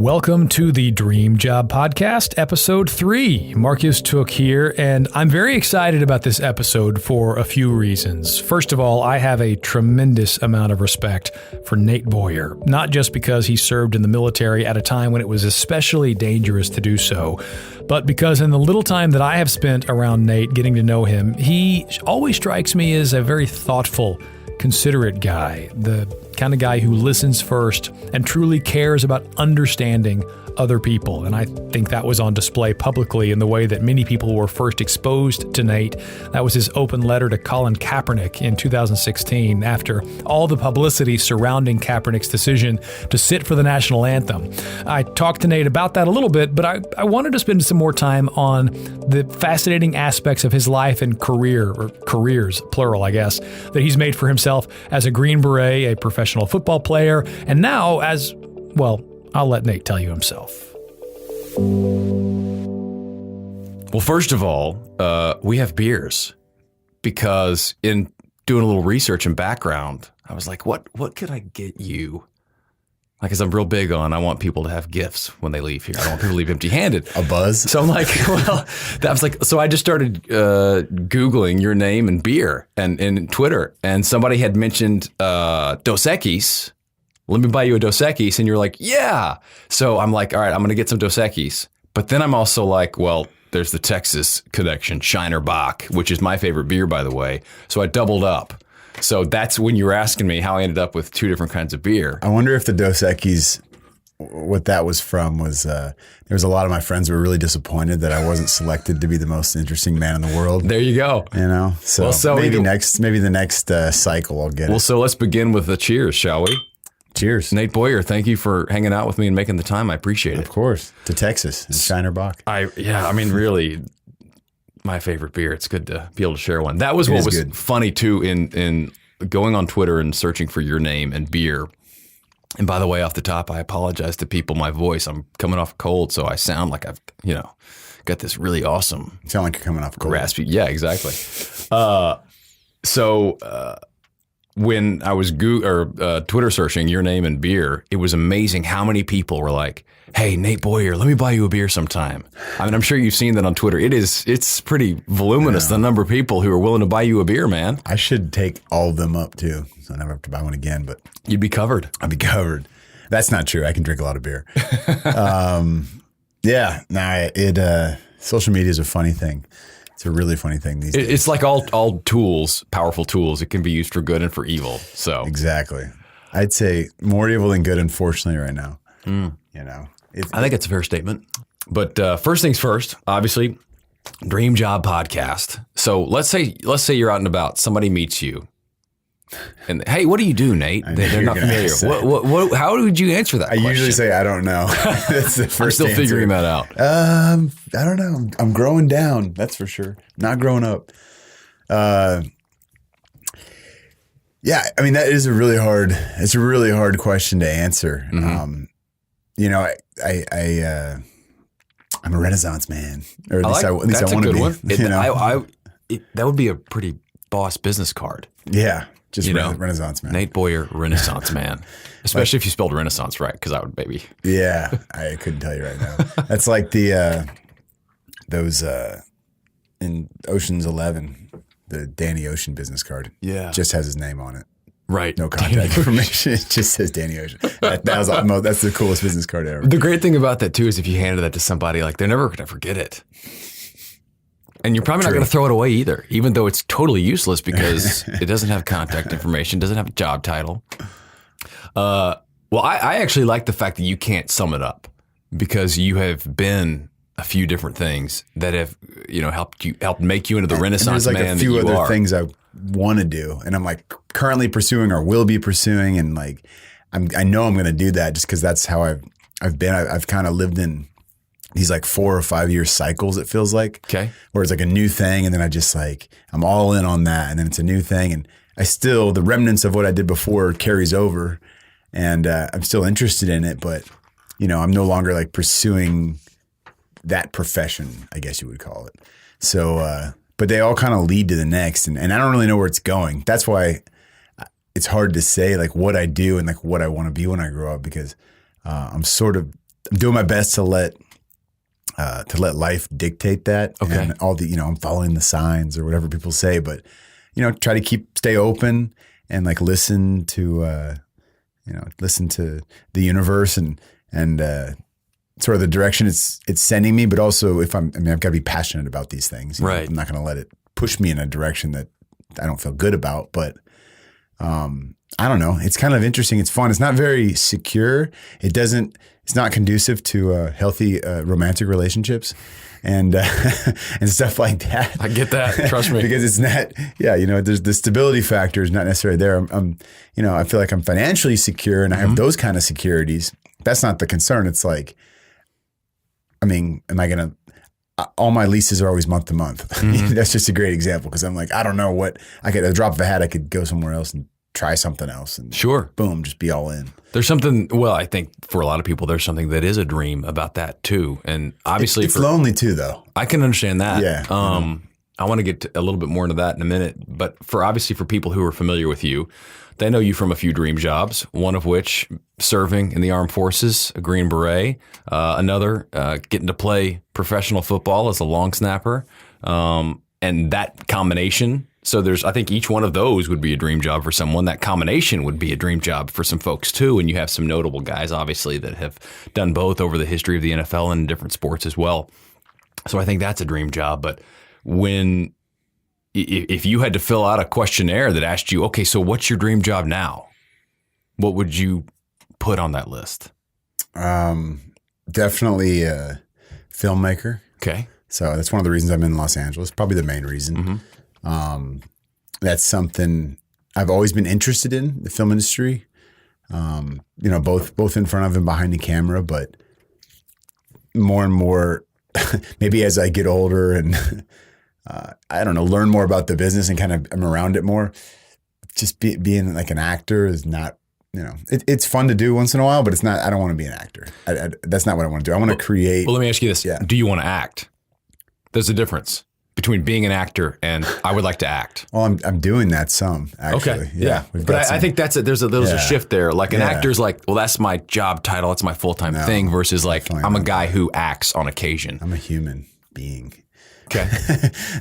Welcome to the Dream Job Podcast, Episode 3. Marcus Took here, and I'm very excited about this episode for a few reasons. First of all, I have a tremendous amount of respect for Nate Boyer, not just because he served in the military at a time when it was especially dangerous to do so, but because in the little time that I have spent around Nate getting to know him, he always strikes me as a very thoughtful, considerate guy, the kind of guy who listens first and truly cares about understanding other people. And I think that was on display publicly in the way that many people were first exposed to Nate. That was his open letter to Colin Kaepernick in 2016 after all the publicity surrounding Kaepernick's decision to sit for the national anthem. I talked to Nate about that a little bit, but I wanted to spend some more time on the fascinating aspects of his life and career, or careers, plural, I guess, that he's made for himself as a Green Beret, a professional football player, and now as, well, I'll let Nate tell you himself. Well, first of all, we have beers because in doing a little research and background, I was like, what could I get you? Like, as I'm real big on, I want people to have gifts when they leave here. I don't want people to leave empty-handed. A buzz? So I'm like, well, that was like, so I just started Googling your name and beer and Twitter, and somebody had mentioned Dos Equis. Let me buy you a Dos Equis. And you're like, yeah. So I'm like, all right, I'm going to get some Dos Equis. But then I'm also like, well, there's the Texas connection, Shiner Bock, which is my favorite beer, by the way. So I doubled up. So that's when you were asking me how I ended up with two different kinds of beer. I wonder if the Dos Equis, what that was from was, there was a lot of my friends who were really disappointed that I wasn't selected to be the most interesting man in the world. There you go. You know, so, maybe the next cycle I'll get it. Well, so let's begin with the cheers, shall we? Cheers. Nate Boyer, thank you for hanging out with me and making the time. I appreciate it. Of course. To Texas and Shiner Bock. Really, my favorite beer. It's good to be able to share one. That was what was funny, too, in going on Twitter and searching for your name and beer. And by the way, off the top, I apologize to people. My voice, I'm coming off a cold, so I sound like I've, got this really awesome. You sound like you're coming off a cold. Raspy. Yeah, exactly. When I was Twitter searching your name and beer, it was amazing how many people were like, hey, Nate Boyer, let me buy you a beer sometime. I mean, I'm sure you've seen that on Twitter. It's pretty voluminous, the number of people who are willing to buy you a beer, man. I should take all of them up, too, so I never have to buy one again. But you'd be covered. I'd be covered. That's not true. I can drink a lot of beer. Social media is a funny thing. It's a really funny thing these days. It's like all tools, powerful tools. It can be used for good and for evil. So exactly. I'd say more evil than good, unfortunately, right now. I think it's a fair statement. But first things first, obviously, Dream Job Podcast. So let's say you're out and about. Somebody meets you. And hey, what do you do, Nate? They're not familiar. How would you answer that question? I usually say, I don't know. That's the first I'm still answer. figuring that out. I don't know. I'm growing down. That's for sure. Not growing up. Yeah, I mean, that is a really hard question to answer. Mm-hmm. I'm a Renaissance man, or at least I want to be. That would be a pretty boss business card. Yeah. Just Renaissance man. Nate Boyer, Renaissance man. Especially if you spelled Renaissance right, because I would maybe. Yeah, I couldn't tell you right now. That's like those in Ocean's 11, the Danny Ocean business card. Yeah. Just has his name on it. Right. No contact information. It just says Danny Ocean. That's the coolest business card ever. The great thing about that, too, is if you handed that to somebody, like, they're never going to forget it. And you're probably not going to throw it away either, even though it's totally useless because it doesn't have contact information, doesn't have a job title. Well, I actually like the fact that you can't sum it up because you have been a few different things that have, helped make you into the Renaissance man that you are. There's like a few other things I want to do, and I'm like currently pursuing or will be pursuing, and like I know I'm going to do that just because that's how I've been. I've kind of lived in these like 4 or 5 year cycles, it feels like. Okay. Where it's like a new thing, and then I'm all in on that, and then it's a new thing, and the remnants of what I did before carries over, and I'm still interested in it, but I'm no longer like pursuing that profession, I guess you would call it. So, but they all kind of lead to the next, and I don't really know where it's going. That's why it's hard to say like what I do and like what I want to be when I grow up, because I'm sort of doing my best to let life dictate that. Okay. And all the, I'm following the signs or whatever people say, but, try to stay open and like listen to the universe and sort of the direction it's sending me. But also I've got to be passionate about these things. Right. I'm not going to let it push me in a direction that I don't feel good about, but, I don't know. It's kind of interesting. It's fun. It's not very secure. It's not conducive to healthy romantic relationships and and stuff like that. I get that. Trust me. Because it's not, there's the stability factor is not necessarily there. I feel like I'm financially secure and I have those kind of securities. That's not the concern. It's like, am I going to, all my leases are always month to month. That's just a great example because I'm like, I don't know what, at the drop of a hat, I could go somewhere else and try something else and sure, boom, just be all in. There's something, well, I think for a lot of people, there's something that is a dream about that too. And obviously it's lonely too, though. I can understand that. Yeah. I want to get a little bit more into that in a minute, but for people who are familiar with you, they know you from a few dream jobs, one of which serving in the armed forces, a Green Beret, another getting to play professional football as a long snapper. And that combination, so I think each one of those would be a dream job for someone. That combination would be a dream job for some folks too. And you have some notable guys, obviously, that have done both over the history of the NFL and different sports as well. So I think that's a dream job. But if you had to fill out a questionnaire that asked you, okay, so what's your dream job now? What would you put on that list? Definitely a filmmaker. Okay. So that's one of the reasons I'm in Los Angeles, probably the main reason. That's something I've always been interested in, the film industry, both in front of and behind the camera, but more and more, maybe as I get older and learn more about the business and kind of am around it more, just being like an actor is not, it's fun to do once in a while, but it's not, I don't want to be an actor. That's not what I want to do. I want to create. Well, let me ask you this. Yeah. Do you want to act? There's a difference between being an actor and I would like to act. Well, I'm doing that some, actually. Okay. Yeah. But I think there's a shift there. Like an actor's like, well, that's my job title. That's my full-time thing versus like, I'm a guy who acts on occasion. I'm a human being. Okay.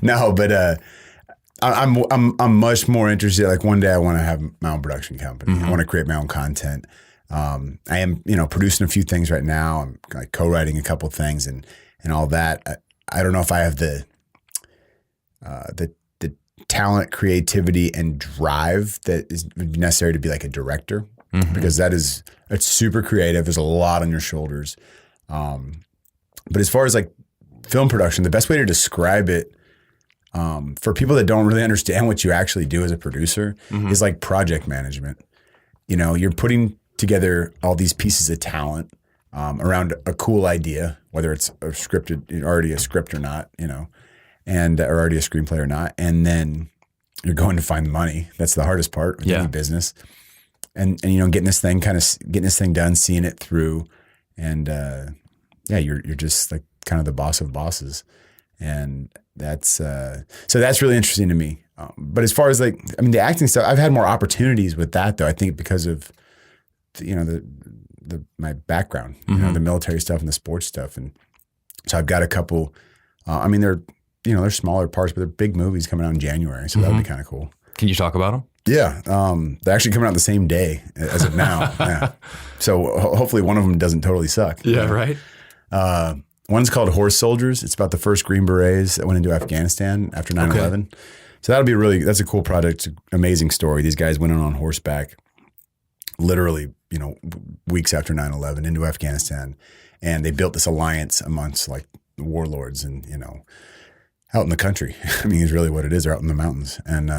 No, but I'm much more interested. Like one day I want to have my own production company. I want to create my own content. I am, producing a few things right now. I'm like co-writing a couple things and all that. I don't know if I have the talent, creativity, and drive that would be necessary to be like a director because it's super creative. There's a lot on your shoulders. But as far as like film production, the best way to describe it for people that don't really understand what you actually do as a producer is like project management. You're putting together all these pieces of talent around a cool idea, whether it's already a script or not, and or already a screenplay or not. And then you're going to find the money. That's the hardest part of any business. And getting this thing done, seeing it through. And you're just like kind of the boss of bosses. And that's so that's really interesting to me. But as far as the acting stuff, I've had more opportunities with that though. I think because of my background, the military stuff and the sports stuff. And so I've got a couple, they're smaller parts, but they're big movies coming out in January. So that'll be kind of cool. Can you talk about them? Yeah. They're actually coming out the same day as of now. Yeah. So hopefully one of them doesn't totally suck. Yeah. Right. One's called Horse Soldiers. It's about the first Green Berets that went into Afghanistan after 9/11. Okay. So that's a cool project. Amazing story. These guys went in on horseback literally, weeks after 9/11 into Afghanistan. And they built this alliance amongst like warlords and, out in the country. It's really what it is. They're out in the mountains. And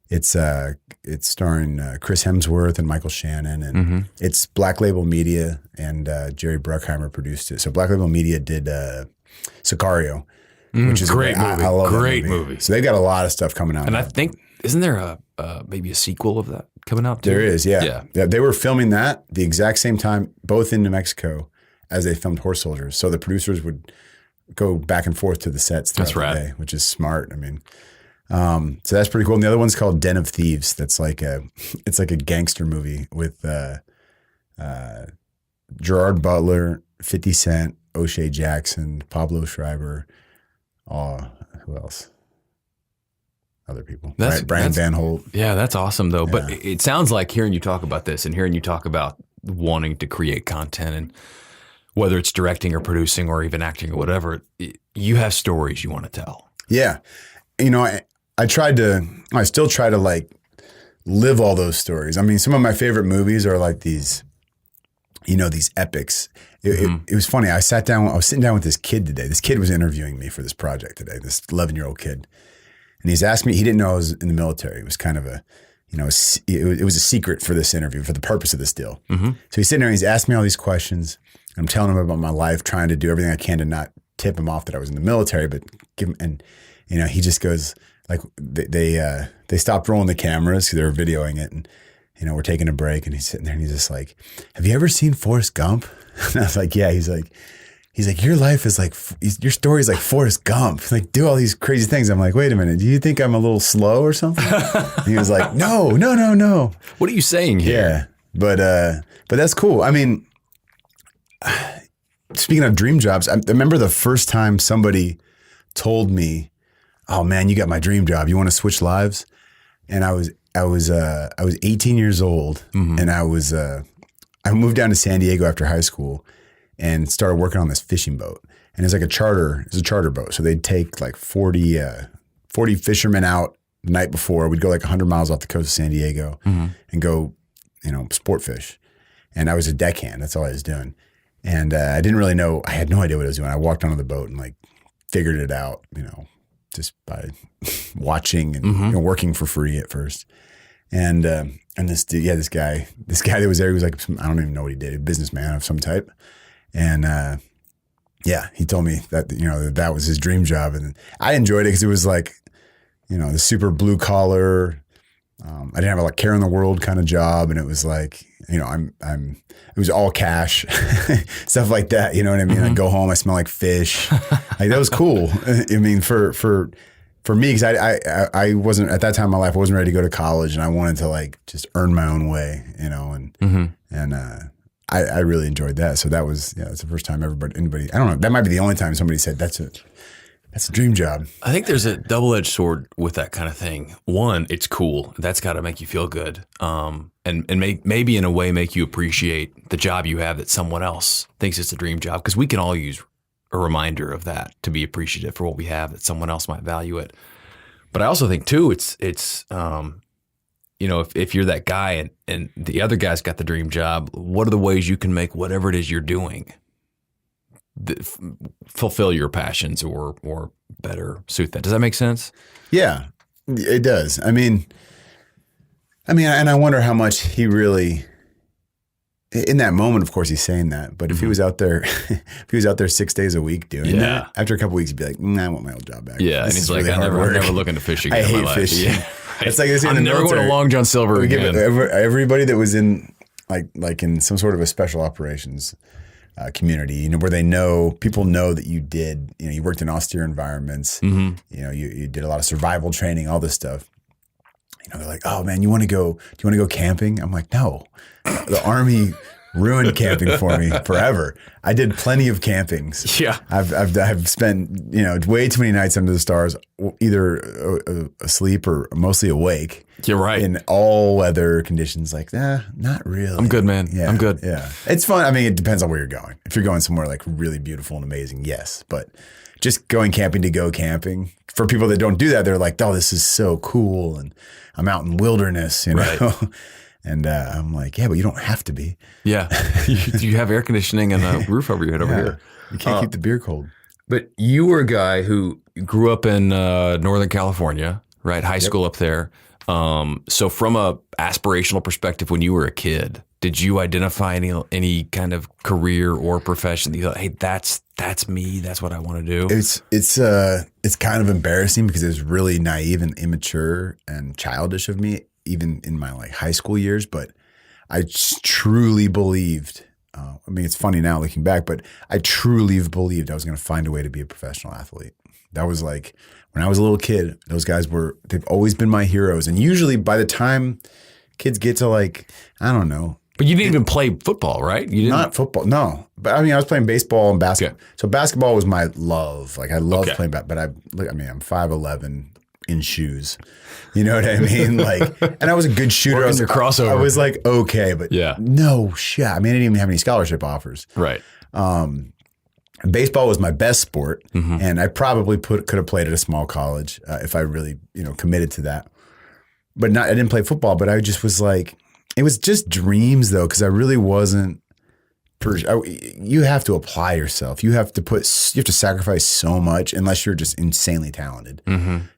it's starring Chris Hemsworth and Michael Shannon. And it's Black Label Media and Jerry Bruckheimer produced it. So Black Label Media did Sicario, which is great movie. I love great that movie. So they've got a lot of stuff coming out. And I think, isn't there maybe a sequel of that coming out too? There is, yeah. They were filming that the exact same time, both in New Mexico, as they filmed Horse Soldiers. So the producers would go back and forth to the sets throughout the day, which is smart. So that's pretty cool. And the other one's called Den of Thieves. That's it's like a gangster movie with Gerard Butler 50 Cent, O'Shea Jackson, Pablo Schreiber, who else? Other people. Brian Van Holt. Yeah, that's awesome though. Yeah. But it sounds like hearing you talk about this and hearing you talk about wanting to create content, and whether it's directing or producing or even acting or whatever, you have stories you want to tell. Yeah. I still try to like live all those stories. I mean, some of my favorite movies are like these epics. It was funny. I was sitting down with this kid today. This kid was interviewing me for this project today, this 11-year-old kid. And he's asked me, he didn't know I was in the military. It was kind of it was a secret for this interview, for the purpose of this deal. Mm-hmm. So he's sitting there and he's asked me all these questions. I'm telling him about my life, trying to do everything I can to not tip him off that I was in the military, but give him, and he just goes like, they stopped rolling the cameras because they were videoing it, and we're taking a break, and he's sitting there and he's just like, have you ever seen Forrest Gump? And I was like, yeah. He's like, your life is like, your story is like Forrest Gump. Like, do all these crazy things. I'm like, wait a minute. Do you think I'm a little slow or something? And he was like, no. What are you saying here? Yeah. But that's cool. I mean, speaking of dream jobs, I remember the first time somebody told me, oh man, you got my dream job. You want to switch lives? And I was 18 years old, mm-hmm. and I moved down to San Diego after high school and started working on this fishing boat. And it's like it's a charter boat. So they'd take like 40 fishermen out the night before. We'd go like 100 miles off the coast of San Diego, mm-hmm. and go, sport fish. And I was a deckhand. That's all I was doing. And I didn't really know. I had no idea what I was doing. I walked onto the boat and like figured it out, just by watching and mm-hmm. Working for free at first. And this guy that was there, he was like, I don't even know what he did, a businessman of some type. And he told me that, that was his dream job. And I enjoyed it because it was like, the super blue collar, I didn't have a care in the world kind of job. And it was like, it was all cash, stuff like that. You know what I mean? Mm-hmm. I go home, I smell like fish. Like that was cool. I mean, for me, because I wasn't, at that time in my life, I wasn't ready to go to college, and I wanted to like just earn my own way, and mm-hmm. I really enjoyed that. So that was, that's the first time anybody, I don't know, that might be the only time somebody said that's a dream job. I think there's a double-edged sword with that kind of thing. One, it's cool. That's got to make you feel good. And maybe in a way make you appreciate the job you have that someone else thinks it's a dream job. Because we can all use a reminder of that, to be appreciative for what we have, that someone else might value it. But I also think too, it's if you're that guy and the other guy's got the dream job, what are the ways you can make whatever it is you're doing fulfill your passions or better suit that? Does that make sense? Yeah, it does. I mean, and I wonder how much he really, in that moment, of course, he's saying that. But if he was out there, 6 days a week doing that, after a couple of weeks, he'd be like, I want my old job back. Yeah, and he's like, I'm never looking to fish again. I hate fishing. Yeah, right. It's like I'm never going to Long John Silver again. Everybody that was in like in some sort of a special operations community, where people know that you did, you worked in austere environments, mm-hmm. You did a lot of survival training, all this stuff. They're like, oh man, do you want to go camping? I'm like, no, the Army ruined camping for me forever. I did plenty of campings. Yeah. I've spent, way too many nights under the stars, either asleep or mostly awake. You're right. In all weather conditions. Like, not really. I'm good, man. Yeah, I'm good. Yeah. It's fun. I mean, it depends on where you're going. If you're going somewhere like really beautiful and amazing, yes. But just going camping to go camping, for people that don't do that, they're like, oh, this is so cool. And I'm out in wilderness, Right. And I'm like, yeah, but you don't have to be. Yeah. you have air conditioning and a roof over your head over here. You can't keep the beer cold. But you were a guy who grew up in Northern California, right? High school up there. So from a aspirational perspective, when you were a kid, did you identify any kind of career or profession that you thought, hey, that's me, that's what I want to do? It's kind of embarrassing because it was really naive and immature and childish of me, even in my high school years. But I truly believed. It's funny now looking back, but I truly believed I was going to find a way to be a professional athlete. That was like when I was a little kid. Those guys they've always been my heroes. And usually by the time kids get to But you didn't even play football, right? You didn't. Not football, no. But I mean, I was playing baseball and basketball. Okay. So basketball was my love. Like I loved playing but I'm 5'11" in shoes. You know what I mean? Like, and I was a good shooter. Working your crossover. I was like, okay, but no shit. I mean, I didn't even have any scholarship offers. Right. Baseball was my best sport, and I probably could have played at a small college if I really, committed to that. But I didn't play football, but I just was like, it was just dreams though, because I really wasn't. You have to apply yourself. You have to sacrifice so much unless you're just insanely talented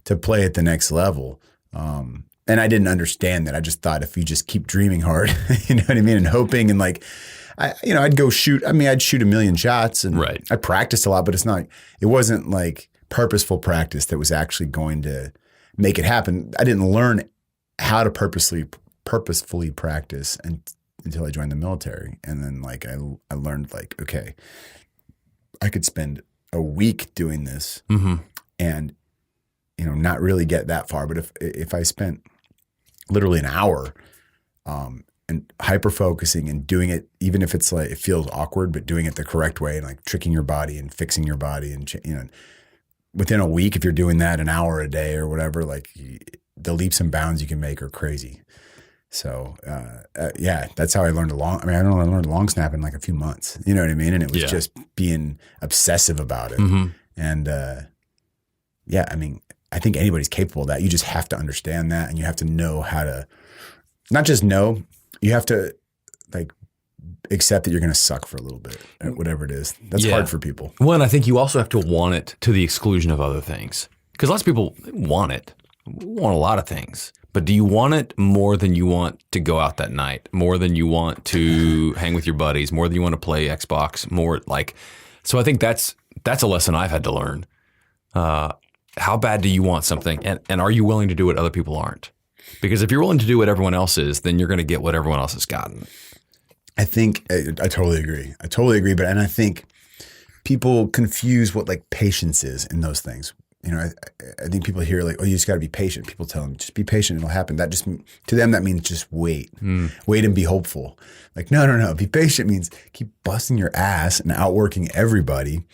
to play at the next level. And I didn't understand that. I just thought if you just keep dreaming hard, you know what I mean, and hoping and like. I'd go shoot. I mean, I'd shoot 1 million shots, and I practiced a lot, but it wasn't like purposeful practice that was actually going to make it happen. I didn't learn how to purposefully practice until I joined the military, and then like I learned like, okay, I could spend a week doing this, and not really get that far. But if I spent literally an hour, and hyper focusing and doing it, even if it's like it feels awkward, but doing it the correct way and like tricking your body and fixing your body, and within a week, if you're doing that an hour a day or whatever, like the leaps and bounds you can make are crazy. So that's how I learned I learned long snap in like a few months. You know what I mean? And it was just being obsessive about it. And I mean, I think anybody's capable of that. You just have to understand that, and you have to know how to not just know. You have to like accept that you're going to suck for a little bit at whatever it is. That's hard for people. Well, and I think you also have to want it to the exclusion of other things, because lots of people want it, want a lot of things. But do you want it more than you want to go out that night, more than you want to hang with your buddies, more than you want to play Xbox, more like? So I think that's a lesson I've had to learn. How bad do you want something, and are you willing to do what other people aren't? Because if you're willing to do what everyone else is, then you're going to get what everyone else has gotten. I think I totally agree. But I think people confuse what like patience is in those things. I think people hear like, oh, you just got to be patient. People tell them, just be patient, it'll happen. That just, to them, that means just wait. Wait and be hopeful. Like, no. Be patient means keep busting your ass and outworking everybody.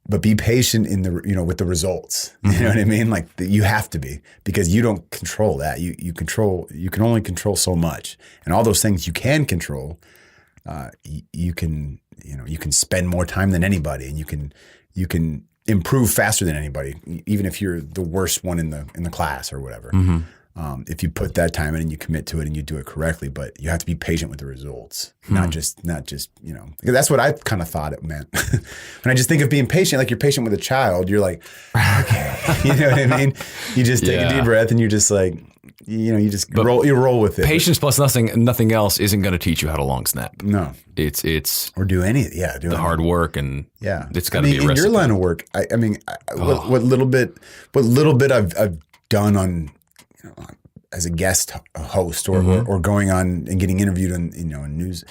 But be patient in the, with the results. You know what I mean? Like you have to be, because you don't control that. You can only control so much, and all those things you can control. You can spend more time than anybody, and you can improve faster than anybody, even if you're the worst one in the class or whatever. If you put that time in and you commit to it and you do it correctly, but you have to be patient with the results, not just, because that's what I kind of thought it meant. When I just think of being patient, like you're patient with a child, you're like, okay, you know what I mean? You just take a deep breath and you're just like, you just roll with it. Patience plus nothing else isn't going to teach you how to long snap. No, it's or do anything. Yeah, do the hard work, and it's got to be a in recipe. your line of work. What little bit I've done on. As a guest host or going on and getting interviewed on in news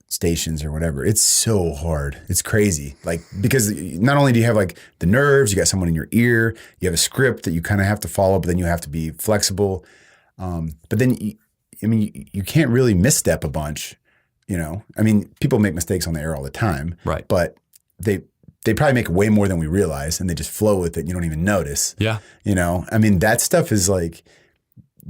stations or whatever, it's so hard. It's crazy. Like, because not only do you have like the nerves, you got someone in your ear, you have a script that you kind of have to follow, but then you have to be flexible. But then you can't really misstep a bunch. I mean, people make mistakes on the air all the time, right? But they probably make way more than we realize, and they just flow with it. You don't even notice. Yeah. I mean, that stuff is like,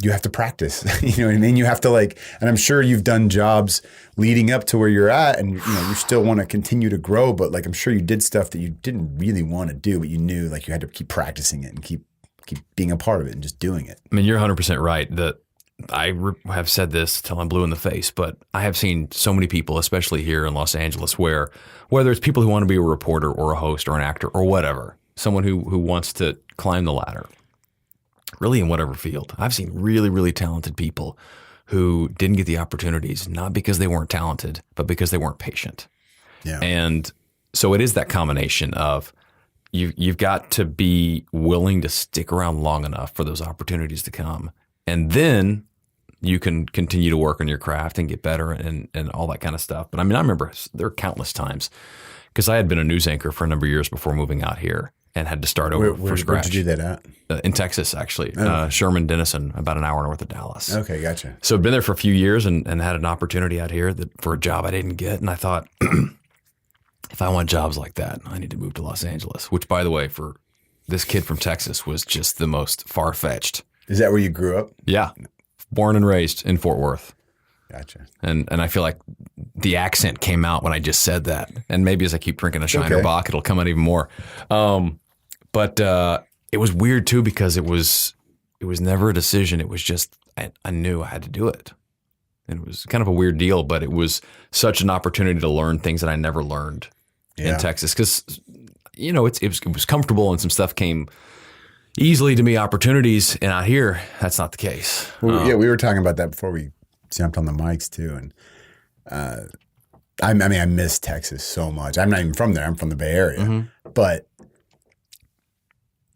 you have to practice. You know what I mean? You have to and I'm sure you've done jobs leading up to where you're at, and you still want to continue to grow, but like I'm sure you did stuff that you didn't really want to do, but you knew like you had to keep practicing it and keep being a part of it and just doing it. I mean, you're 100% right. That I have said this till I'm blue in the face, but I have seen so many people, especially here in Los Angeles, where whether it's people who want to be a reporter or a host or an actor or whatever, someone who wants to climb the ladder, really in whatever field. I've seen really, really talented people who didn't get the opportunities, not because they weren't talented, but because they weren't patient. Yeah. And so it is that combination of you've got to be willing to stick around long enough for those opportunities to come. And then you can continue to work on your craft and get better and all that kind of stuff. But I mean, I remember there were countless times, because I had been a news anchor for a number of years before moving out here. and had to start over from scratch. Where'd you do that at? In Texas, actually. Oh. Sherman, Denison, about an hour north of Dallas. Okay, gotcha. So I'd been there for a few years and had an opportunity out here for a job I didn't get. And I thought, if I want jobs like that, I need to move to Los Angeles, which, by the way, for this kid from Texas was just the most far-fetched. Is that where you grew up? Yeah. Born and raised in Fort Worth. Gotcha. And I feel like the accent came out when I just said that. And maybe as I keep drinking a Shiner Bock, it'll come out even more. But it was weird too because it was never a decision. It was just I knew I had to do it. And it was kind of a weird deal, but it was such an opportunity to learn things that I never learned in Texas. Because, you know, it was comfortable and some stuff came easily to me, opportunities. And out here, that's not the case. Well, we were talking about that before we jumped on the mics too. And I miss Texas so much. I'm not even from there. I'm from the Bay Area. Mm-hmm. But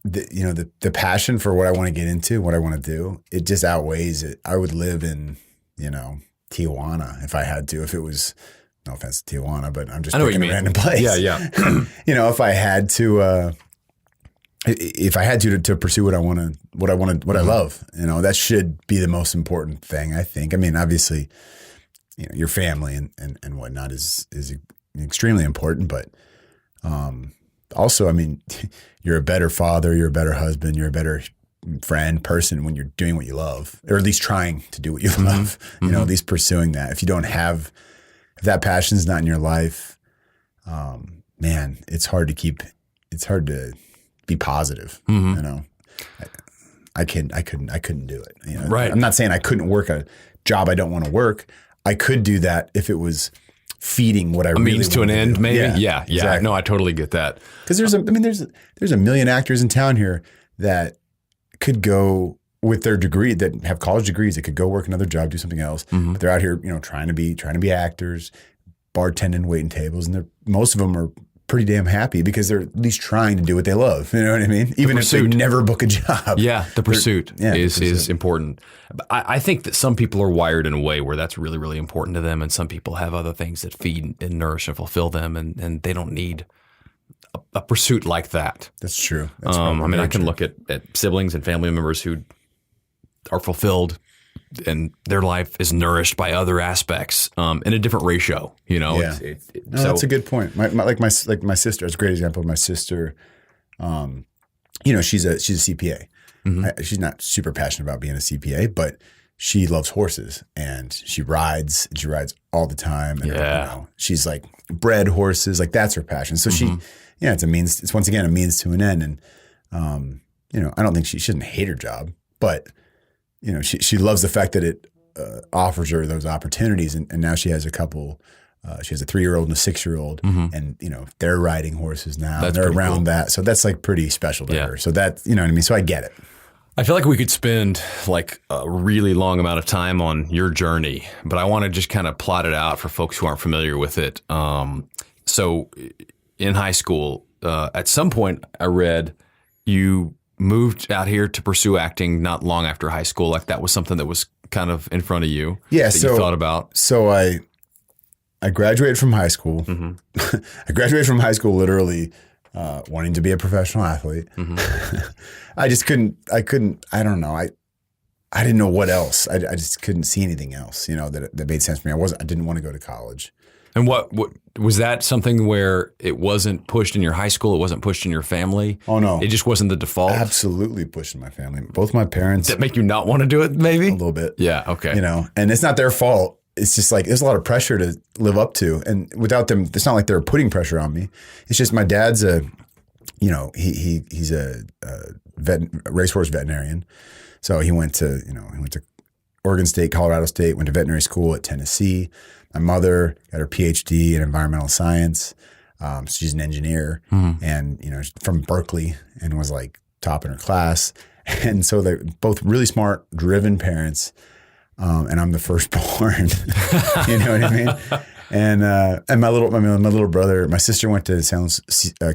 the passion for what I want to get into, what I want to do, it just outweighs it. I would live in, Tijuana if I had to. If it was, no offense to Tijuana, but I'm just picking a random place. Yeah. If I had to, to pursue what I love, that should be the most important thing, I think. I mean, obviously, your family and whatnot is extremely important, but also, I mean, you're a better father, you're a better husband, you're a better friend, person when you're doing what you love, or at least trying to do what you love, at least pursuing that. If you don't have, if that passion's not in your life, man, it's hard to be positive, I couldn't do it. Right. I'm not saying I couldn't work a job I don't want to work. I could do that if it was feeding what I really means to an end, do. maybe. Yeah. Exactly. No, I totally get that. Because there's a million actors in town here that could go with their degree, that have college degrees, that could go work another job, do something else. Mm-hmm. But they're out here, trying to be actors, bartending, waiting tables, and most of them are pretty damn happy because they're at least trying to do what they love. You know what I mean? Even if they never book a job. Yeah, the pursuit is important. I think that some people are wired in a way where that's really, really important to them, and some people have other things that feed and nourish and fulfill them, and they don't need a pursuit like that. That's true. I can look at siblings and family members who are fulfilled and their life is nourished by other aspects in a different ratio, Yeah. That's a good point. My sister, it's a great example of my sister. She's a CPA. Mm-hmm. She's not super passionate about being a CPA, but she loves horses and she rides all the time. And, she's like bred horses, like that's her passion. So it's once again a means to an end. And, I don't think she doesn't hate her job, but she loves the fact that it offers her those opportunities. And now she has a couple, she has a 3-year-old and a 6-year-old, and they're riding horses now. That's they're around cool. that. So that's like pretty special to her. So that, what I mean? So I get it. I feel like we could spend like a really long amount of time on your journey, but I want to just kind of plot it out for folks who aren't familiar with it. So in high school, at some point I read you moved out here to pursue acting not long after high school. Like that was something that was kind of in front of you. Yeah. That you thought about. So I graduated from high school. Mm-hmm. I graduated from high school literally wanting to be a professional athlete. Mm-hmm. I don't know. I didn't know what else. I just couldn't see anything else, that made sense for me. I didn't want to go to college. And what was that something where it wasn't pushed in your high school? It wasn't pushed in your family? Oh, no. It just wasn't the default? Absolutely pushed in my family. Both my parents. Did that make you not want to do it, maybe? A little bit. Yeah, okay. And it's not their fault. It's just like there's a lot of pressure to live up to. And without them, it's not like they're putting pressure on me. It's just my dad's he's a racehorse veterinarian. So he went to Oregon State, Colorado State, went to veterinary school at Tennessee. My mother got her PhD in environmental science. She's an engineer and, from Berkeley and was like top in her class. And so they're both really smart, driven parents. And I'm the firstborn, you know what I mean? And my little brother, my sister went to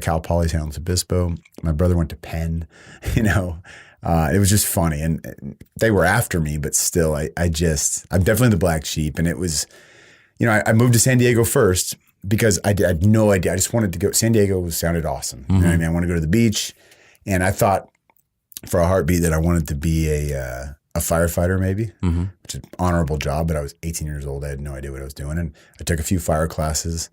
Cal Poly San Luis Obispo. My brother went to Penn, it was just funny. And they were after me, but still I'm definitely the black sheep. And it was, I moved to San Diego first because I had no idea. I just wanted to go. San Diego sounded awesome. You know what I mean? I want to go to the beach. And I thought for a heartbeat that I wanted to be a firefighter maybe, which is an honorable job. But I was 18 years old. I had no idea what I was doing. And I took a few fire classes,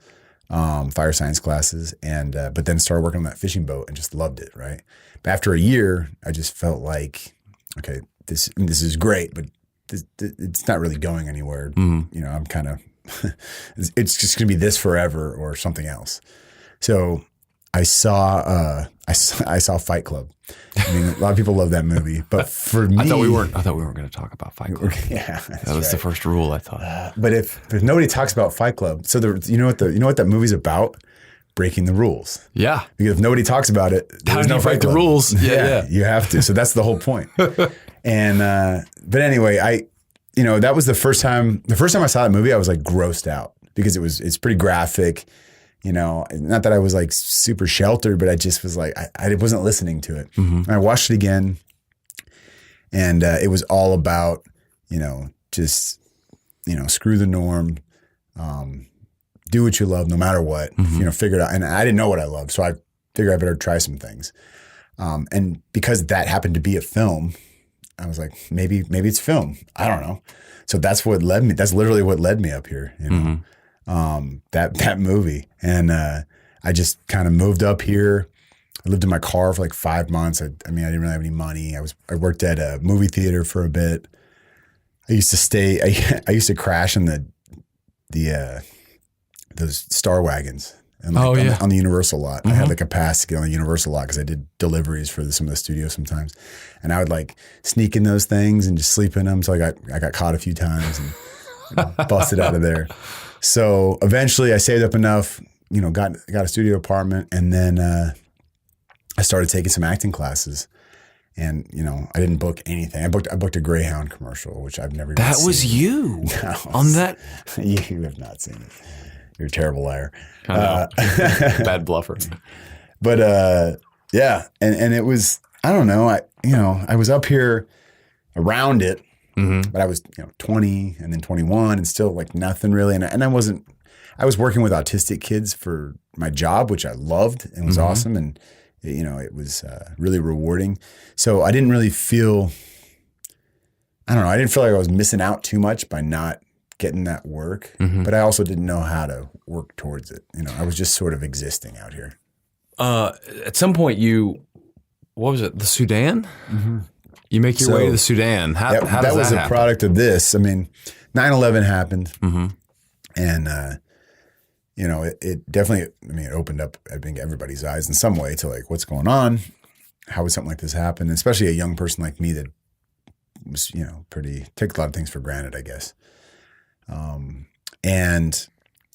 fire science classes, and but then started working on that fishing boat and just loved it, right? But after a year, I just felt like, okay, this is great, but it's not really going anywhere. You know, I'm kind of, it's just going to be this forever or something else. So I saw Fight Club. I mean, a lot of people love that movie, but for me, I thought we weren't going to talk about Fight Club. Yeah, that was the first rule, I thought. But if nobody talks about Fight Club, so you know what that movie's about? Breaking the rules. Yeah, because if nobody talks about it, there's no break Fight Club. The rules. Yeah, you have to. So that's the whole point. And but anyway, that was the first time I saw that movie, I was like grossed out because it's pretty graphic. Not that I was like super sheltered, but I just was like, I wasn't listening to it. And I watched it again, and it was all about, just, screw the norm, do what you love no matter what, figure it out. And I didn't know what I loved, so I figured I better try some things. And because that happened to be a film, I was like, maybe it's film. I don't know. So that's literally what led me up here, that movie. And I just kind of moved up here. I lived in my car for like 5 months. I didn't really have any money. I worked at a movie theater for a bit. I used to crash in those Star Wagons. And on the Universal lot. I had like a pass to get on the Universal lot because I did deliveries for some of the studios sometimes. And I would like sneak in those things and just sleep in them. So I got caught a few times and busted out of there. So eventually I saved up enough, got a studio apartment, and then I started taking some acting classes. And, I didn't book anything. I booked a Greyhound commercial, which I've never even seen. That was you on that? You have not seen it. You're a terrible liar. Bad bluffer. But yeah, and it was, I don't know, I was up here around it, but I was 20 and then 21 and still like nothing really. And I was working with autistic kids for my job, which I loved and was awesome. And it was really rewarding. So I didn't really feel, I didn't feel like I was missing out too much by not getting that work, but I also didn't know how to work towards it. I was just sort of existing out here. At some point what was it? The Sudan? You make your way to the Sudan. How does that was happen? A product of this. 9/11 happened, and it definitely. It opened up, I think, everybody's eyes in some way to like what's going on. How would something like this happen? And especially a young person like me that was, take a lot of things for granted, I guess. And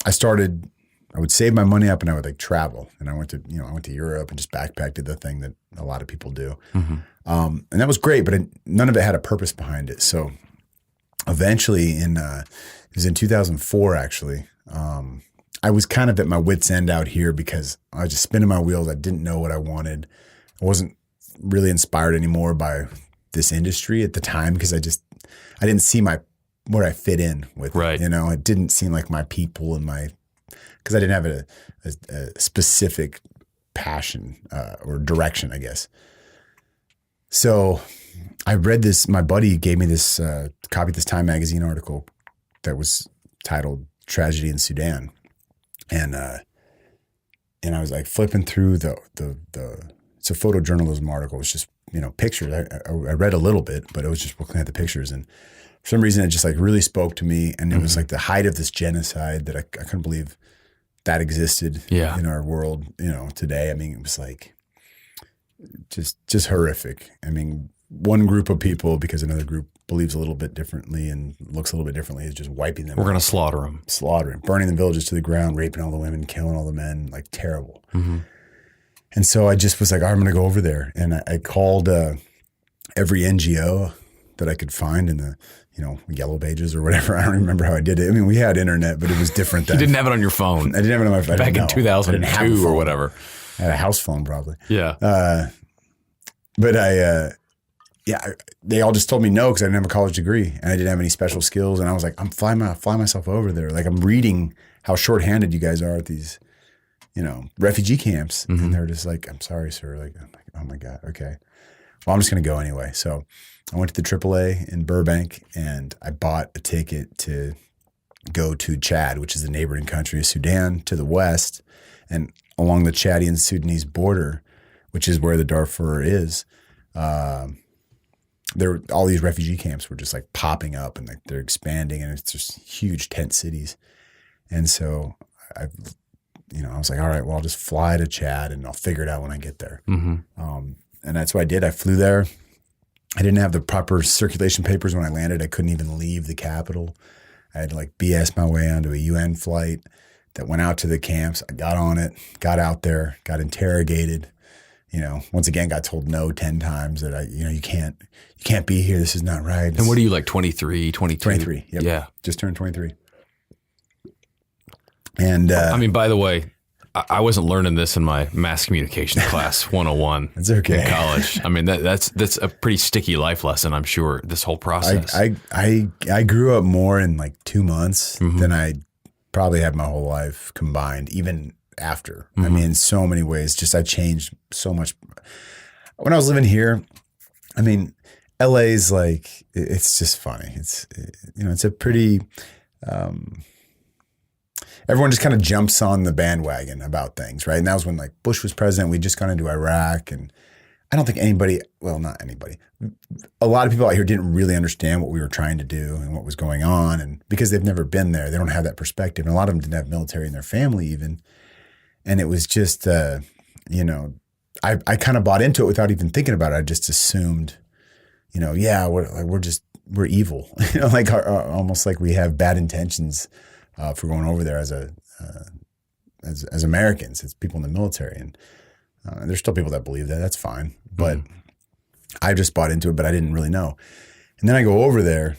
I would save my money up and I would like travel, and I went to Europe and just backpacked, did the thing that a lot of people do. And that was great, but none of it had a purpose behind it. So eventually it was in 2004, actually. I was kind of at my wit's end out here because I was just spinning my wheels. I didn't know what I wanted. I wasn't really inspired anymore by this industry at the time because I didn't see where I fit in with right. it. It didn't seem like my people and because I didn't have a specific passion or direction, I guess. So I read this, my buddy gave me this copy of this Time magazine article that was titled Tragedy in Sudan. And I was like flipping through it's a photojournalism article. It's just, pictures. I read a little bit, but it was just looking at the pictures. And for some reason, it just like really spoke to me. And it was like the height of this genocide that I couldn't believe that existed in our world, today. It was like just horrific. One group of people, because another group believes a little bit differently and looks a little bit differently, is just wiping them. We're going to slaughter them. Slaughtering, burning the villages to the ground, raping all the women, killing all the men, like terrible. And so I just was like, I'm going to go over there. And I called every NGO that I could find in the, Yellow Pages or whatever. I don't even remember how I did it. We had internet, but it was different then. You didn't have it on your phone. I didn't have it on my phone. Back in 2002 or whatever. I had a house phone probably. Yeah. But they all just told me no because I didn't have a college degree and I didn't have any special skills. And I was like, I'm flying myself over there. Like I'm reading how shorthanded you guys are at these, refugee camps. And they're just like, I'm sorry, sir. Like, I'm like, oh my God. Okay. Well, I'm just going to go anyway. So I went to the AAA in Burbank and I bought a ticket to go to Chad, which is the neighboring country of Sudan to the west. And along the Chadian Sudanese border, which is where the Darfur is, all these refugee camps were just like popping up and like they're expanding and it's just huge tent cities. And so I was like, all right, well, I'll just fly to Chad and I'll figure it out when I get there. And that's what I did. I flew there. I didn't have the proper circulation papers when I landed. I couldn't even leave the capital. I had to like BS my way onto a UN flight that went out to the camps. I got on it, got out there, got interrogated. Once again, got told no 10 times that you can't be here. This is not right. And what are you, like 23, 22? 23. Yep. Yeah. Just turned 23. And I mean, by the way, I wasn't learning this in my mass communication class 101. That's okay. In college. I mean, that's a pretty sticky life lesson, I'm sure, this whole process. I grew up more in like 2 months than I probably had my whole life combined, even after. I mean, in so many ways, just I changed so much. When I was living here, I mean, LA's like, it's just funny. It's a pretty, everyone just kind of jumps on the bandwagon about things, right? And that was when like Bush was president. We'd just gone into Iraq, and I don't think not anybody. A lot of people out here didn't really understand what we were trying to do and what was going on. And because they've never been there, they don't have that perspective. And a lot of them didn't have military in their family even. And it was just, I kind of bought into it without even thinking about it. I just assumed, we're evil, almost like we have bad intentions for going over there as Americans, as people in the military. And there's still people that believe that. That's fine. But I just bought into it, but I didn't really know. And then I go over there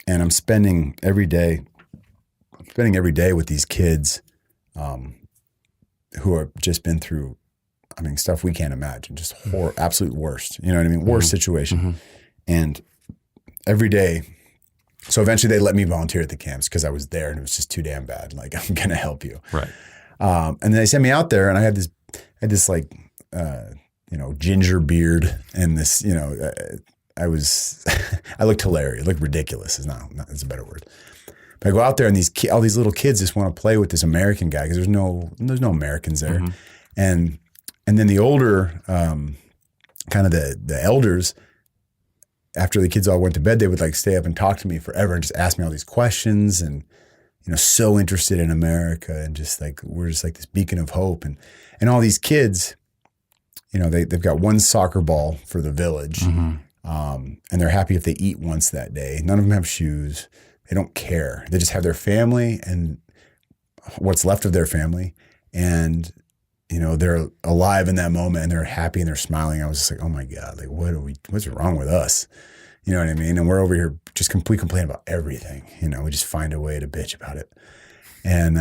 and I'm spending every day with these kids who have just been through, stuff we can't imagine, just absolute worst, you know what I mean? Worst situation. And every day, so eventually they let me volunteer at the camps because I was there and it was just too damn bad. Like, I'm going to help you. Right. And then they sent me out there and I had this like, ginger beard and this, I looked hilarious, looked ridiculous is it's a better word. But I go out there and all these little kids just want to play with this American guy because there's no Americans there. And then the older, kind of the elders, after the kids all went to bed, they would like stay up and talk to me forever and just ask me all these questions and, so interested in America and just like, we're just like this beacon of hope. And all these kids, they've got one soccer ball for the village. And they're happy if they eat once that day. None of them have shoes. They don't care. They just have their family and what's left of their family. And, they're alive in that moment and they're happy and they're smiling. I was just like, oh my God, like what's wrong with us? You know what I mean? And we're over here just we complain about everything. We just find a way to bitch about it. And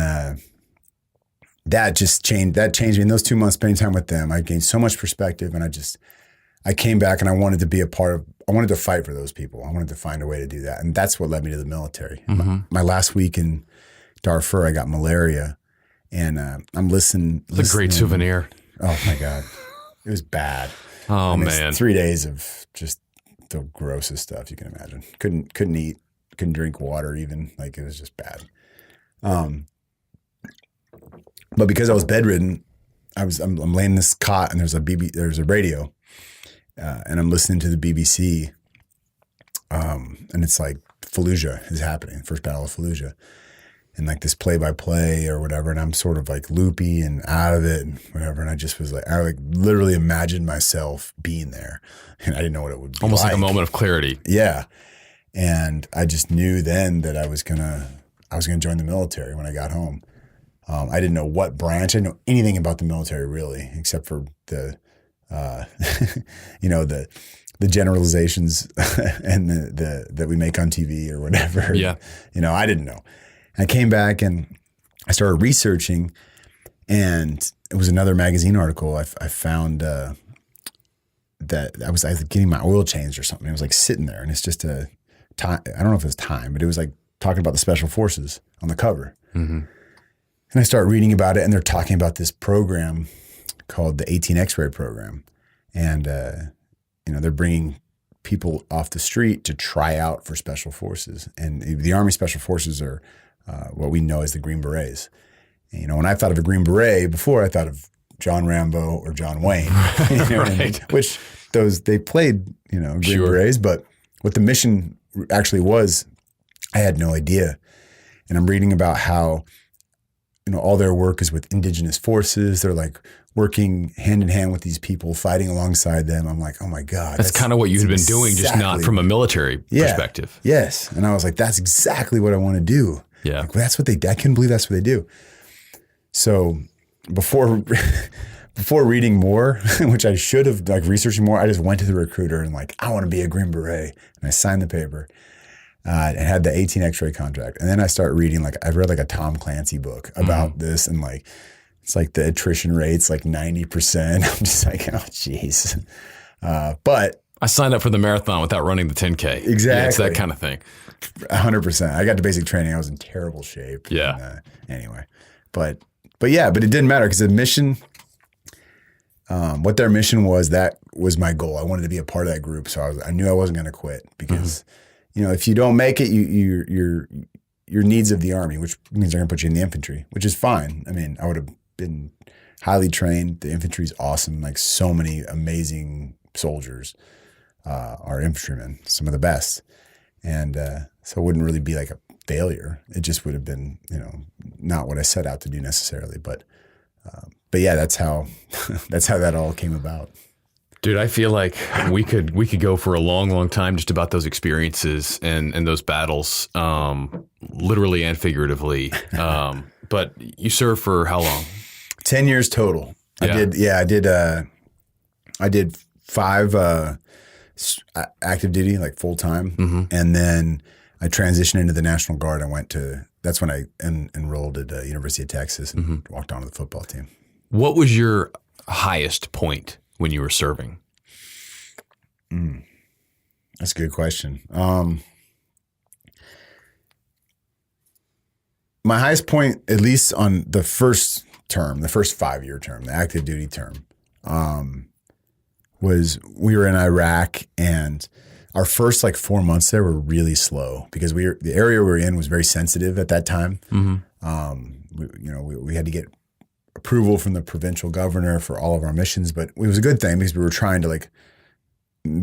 that changed me. In those 2 months spending time with them, I gained so much perspective and I came back and I wanted to be I wanted to fight for those people. I wanted to find a way to do that. And that's what led me to the military. My last week in Darfur, I got malaria and I'm listening. It's a great souvenir. Oh my God. It was bad. Oh man. 3 days of just the grossest stuff you can imagine. Couldn't eat, couldn't drink water even. Like it was just bad. But because I was bedridden, I'm laying in this cot and there's a radio. And I'm listening to the BBC, and it's like Fallujah is happening, First Battle of Fallujah, and like this play-by-play or whatever, and I'm sort of like loopy and out of it and whatever, and I just was like, I like literally imagined myself being there, and I didn't know what it would be almost like a moment of clarity. Yeah, and I just knew then that I was gonna join the military when I got home. I didn't know what branch. I didn't know anything about the military really, except for the generalizations and the that we make on TV or whatever. Yeah. I didn't know. I came back and I started researching, and it was another magazine article. I found that I was getting my oil changed or something. It was like sitting there, and it's just a time. I don't know if it was Time, but it was like talking about the special forces on the cover. And I start reading about it, and they're talking about this program called the 18 X-ray program. And, they're bringing people off the street to try out for special forces. And the Army Special Forces are what we know as the Green Berets. And, when I thought of a Green Beret before, I thought of John Rambo or John Wayne, Right. which they played, Green Sure. Berets, but what the mission actually was, I had no idea. And I'm reading about how, all their work is with indigenous forces. They're like working hand in hand with these people, fighting alongside them. I'm like, oh my God. That's kind of what you had been doing, just not from a military perspective. Yes. And I was like, that's exactly what I want to do. Yeah. Like, that's what I couldn't believe that's what they do. So before reading more, which I should have researched more, I just went to the recruiter and I want to be a Green Beret. And I signed the paper. And had the 18 X-ray contract. And then I start reading, I've read a Tom Clancy book about this. And it's the attrition rate's 90%. I'm just like, oh, jeez. But I signed up for the marathon without running the 10K. Exactly. Yeah, it's that kind of thing. 100%. I got to basic training. I was in terrible shape. Yeah. And, anyway, but it didn't matter because the mission, what their mission was, that was my goal. I wanted to be a part of that group. So I knew I wasn't going to quit because if you don't make it, your needs of the Army, which means they're going to put you in the infantry, which is fine. I mean, I would have been highly trained. The infantry is awesome. So many amazing soldiers are infantrymen, some of the best. And so it wouldn't really be a failure. It just would have been, not what I set out to do necessarily. But yeah, that's how that all came about. Dude, I feel like we could go for a long, long time just about those experiences and those battles, literally and figuratively. But you served for how long? 10 years total. Yeah. I did 5 active duty, full time, and then I transitioned into the National Guard. That's when I enrolled at University of Texas and walked onto the football team. What was your highest point when you were serving? That's a good question. My highest point, at least on the first term, the first 5-year term, the active duty term, was we were in Iraq, and our first 4 months there were really slow because the area we were in was very sensitive at that time. We had to get approval from the provincial governor for all of our missions, but it was a good thing because we were trying to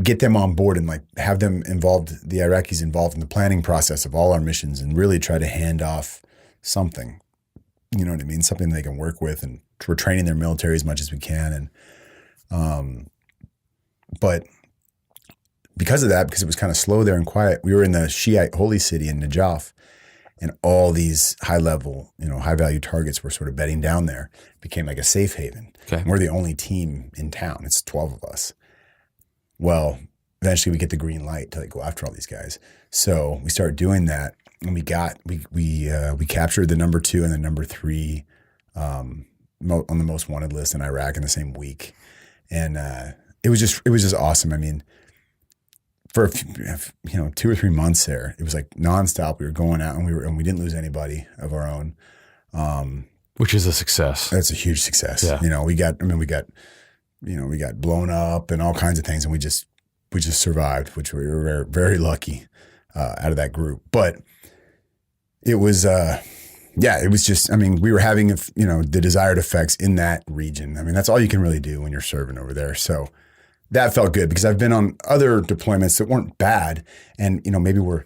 get them on board and have them involved, the Iraqis involved in the planning process of all our missions and really try to hand off something, you know what I mean? Something they can work with, and we're training their military as much as we can. And, but because of that, because it was kind of slow there and quiet, we were in the Shiite holy city in Najaf. And all these high-level, high-value targets were sort of bedding down there. It became like a safe haven. Okay. And we're the only team in town. It's 12 of us. Well, eventually we get the green light to go after all these guys. So we started doing that, and we captured the number 2 and the number 3 on the most wanted list in Iraq in the same week. And it was just awesome. I mean, for a few, 2 or 3 months there, it was nonstop. We were going out, and we didn't lose anybody of our own, which is a success. That's a huge success. Yeah. We got blown up and all kinds of things, and we just survived, which we were very, very lucky out of that group. But it was, it was just. I mean, we were having the desired effects in that region. I mean, that's all you can really do when you're serving over there. So that felt good because I've been on other deployments that weren't bad, and maybe we're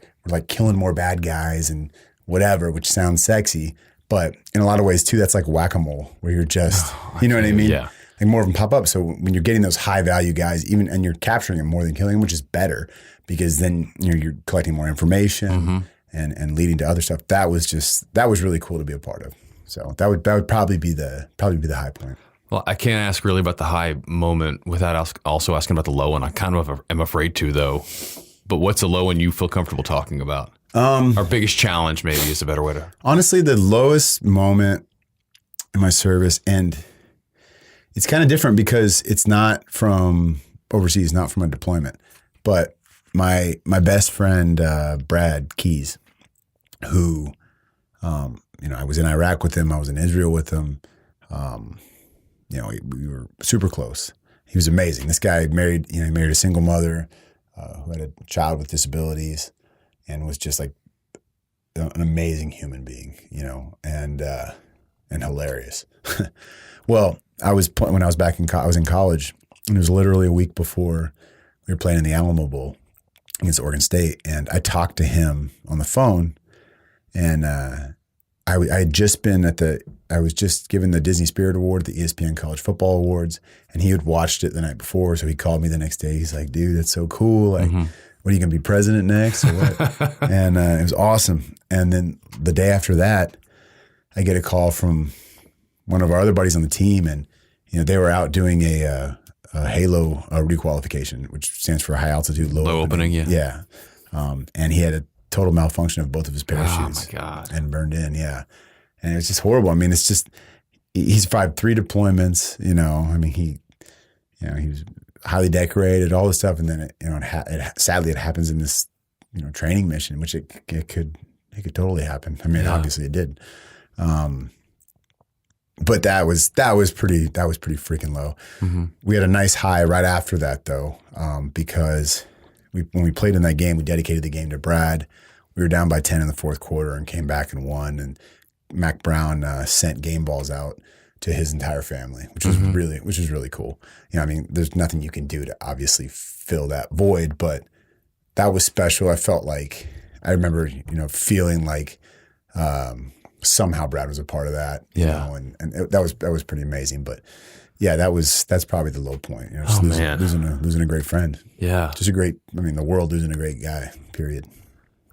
killing more bad guys and whatever, which sounds sexy, but in a lot of ways too, that's like whack-a-mole, where you're just, you know what I mean? Yeah. More of them pop up. So when you're getting those high value guys, and you're capturing them more than killing them, which is better because then you're collecting more information and leading to other stuff. That was really cool to be a part of. So that would probably be the high point. Well, I can't ask really about the high moment without also asking about the low one. I kind of am afraid to, though. But what's a low one you feel comfortable talking about? Our biggest challenge, maybe, is a better way to. Honestly, the lowest moment in my service, and it's kind of different because it's not from overseas, not from a deployment. But my best friend, Brad Keys, who I was in Iraq with him. I was in Israel with him. We were super close. He was amazing. This guy married a single mother who had a child with disabilities and was just like an amazing human being, and hilarious. Well, when I was I was in college, and it was literally a week before we were playing in the Alamo Bowl against Oregon State, and I talked to him on the phone, and I had just been I was just given the Disney Spirit Award, the ESPN College Football Awards, and he had watched it the night before, so he called me the next day. He's like, "Dude, that's so cool! Like, what are you going to be president next, or what?" And it was awesome. And then the day after that, I get a call from one of our other buddies on the team, and they were out doing a HALO requalification, which stands for high altitude, low opening. Yeah. And he had a total malfunction of both of his parachutes. Oh my God. And burned in. Yeah. And it's just horrible. I mean, it's just, he survived 3 deployments, he was highly decorated, all this stuff. And then sadly it happens in this, training mission, which it could totally happen. I mean, obviously it did. But that was pretty freaking low. Mm-hmm. We had a nice high right after that though, because when we played in that game, we dedicated the game to Brad. We were down by 10 in the fourth quarter and came back and won. And Mac Brown sent game balls out to his entire family, which was really cool. There's nothing you can do to obviously fill that void, but that was special. I felt like I remember, feeling like somehow Brad was a part of that. That was pretty amazing. But yeah, that's probably the low point. Losing a great friend. Yeah, just the world losing a great guy. Period.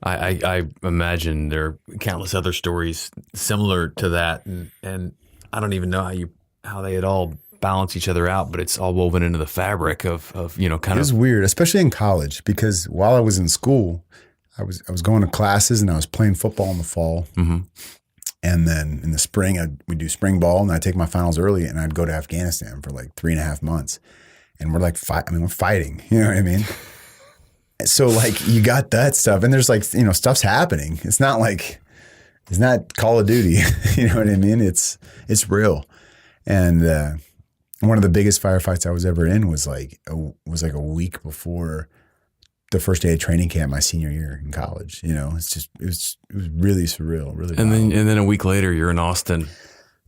I imagine there are countless other stories similar to that, and I don't even know how they all balance each other out, but it's all woven into the fabric of kind of. It was weird, especially in college, because while I was in school, I was going to classes and I was playing football in the fall, and then in the spring we'd do spring ball, and I'd take my finals early, and I'd go to Afghanistan for like 3.5 months, and we're like we're fighting, you know what I mean? So like you got that stuff, and there's like stuff's happening. It's not Call of Duty, you know what I mean? It's real. And one of the biggest firefights I was ever in was like a week before the first day of training camp my senior year in college. It was really surreal, really. And then a week later you're in Austin.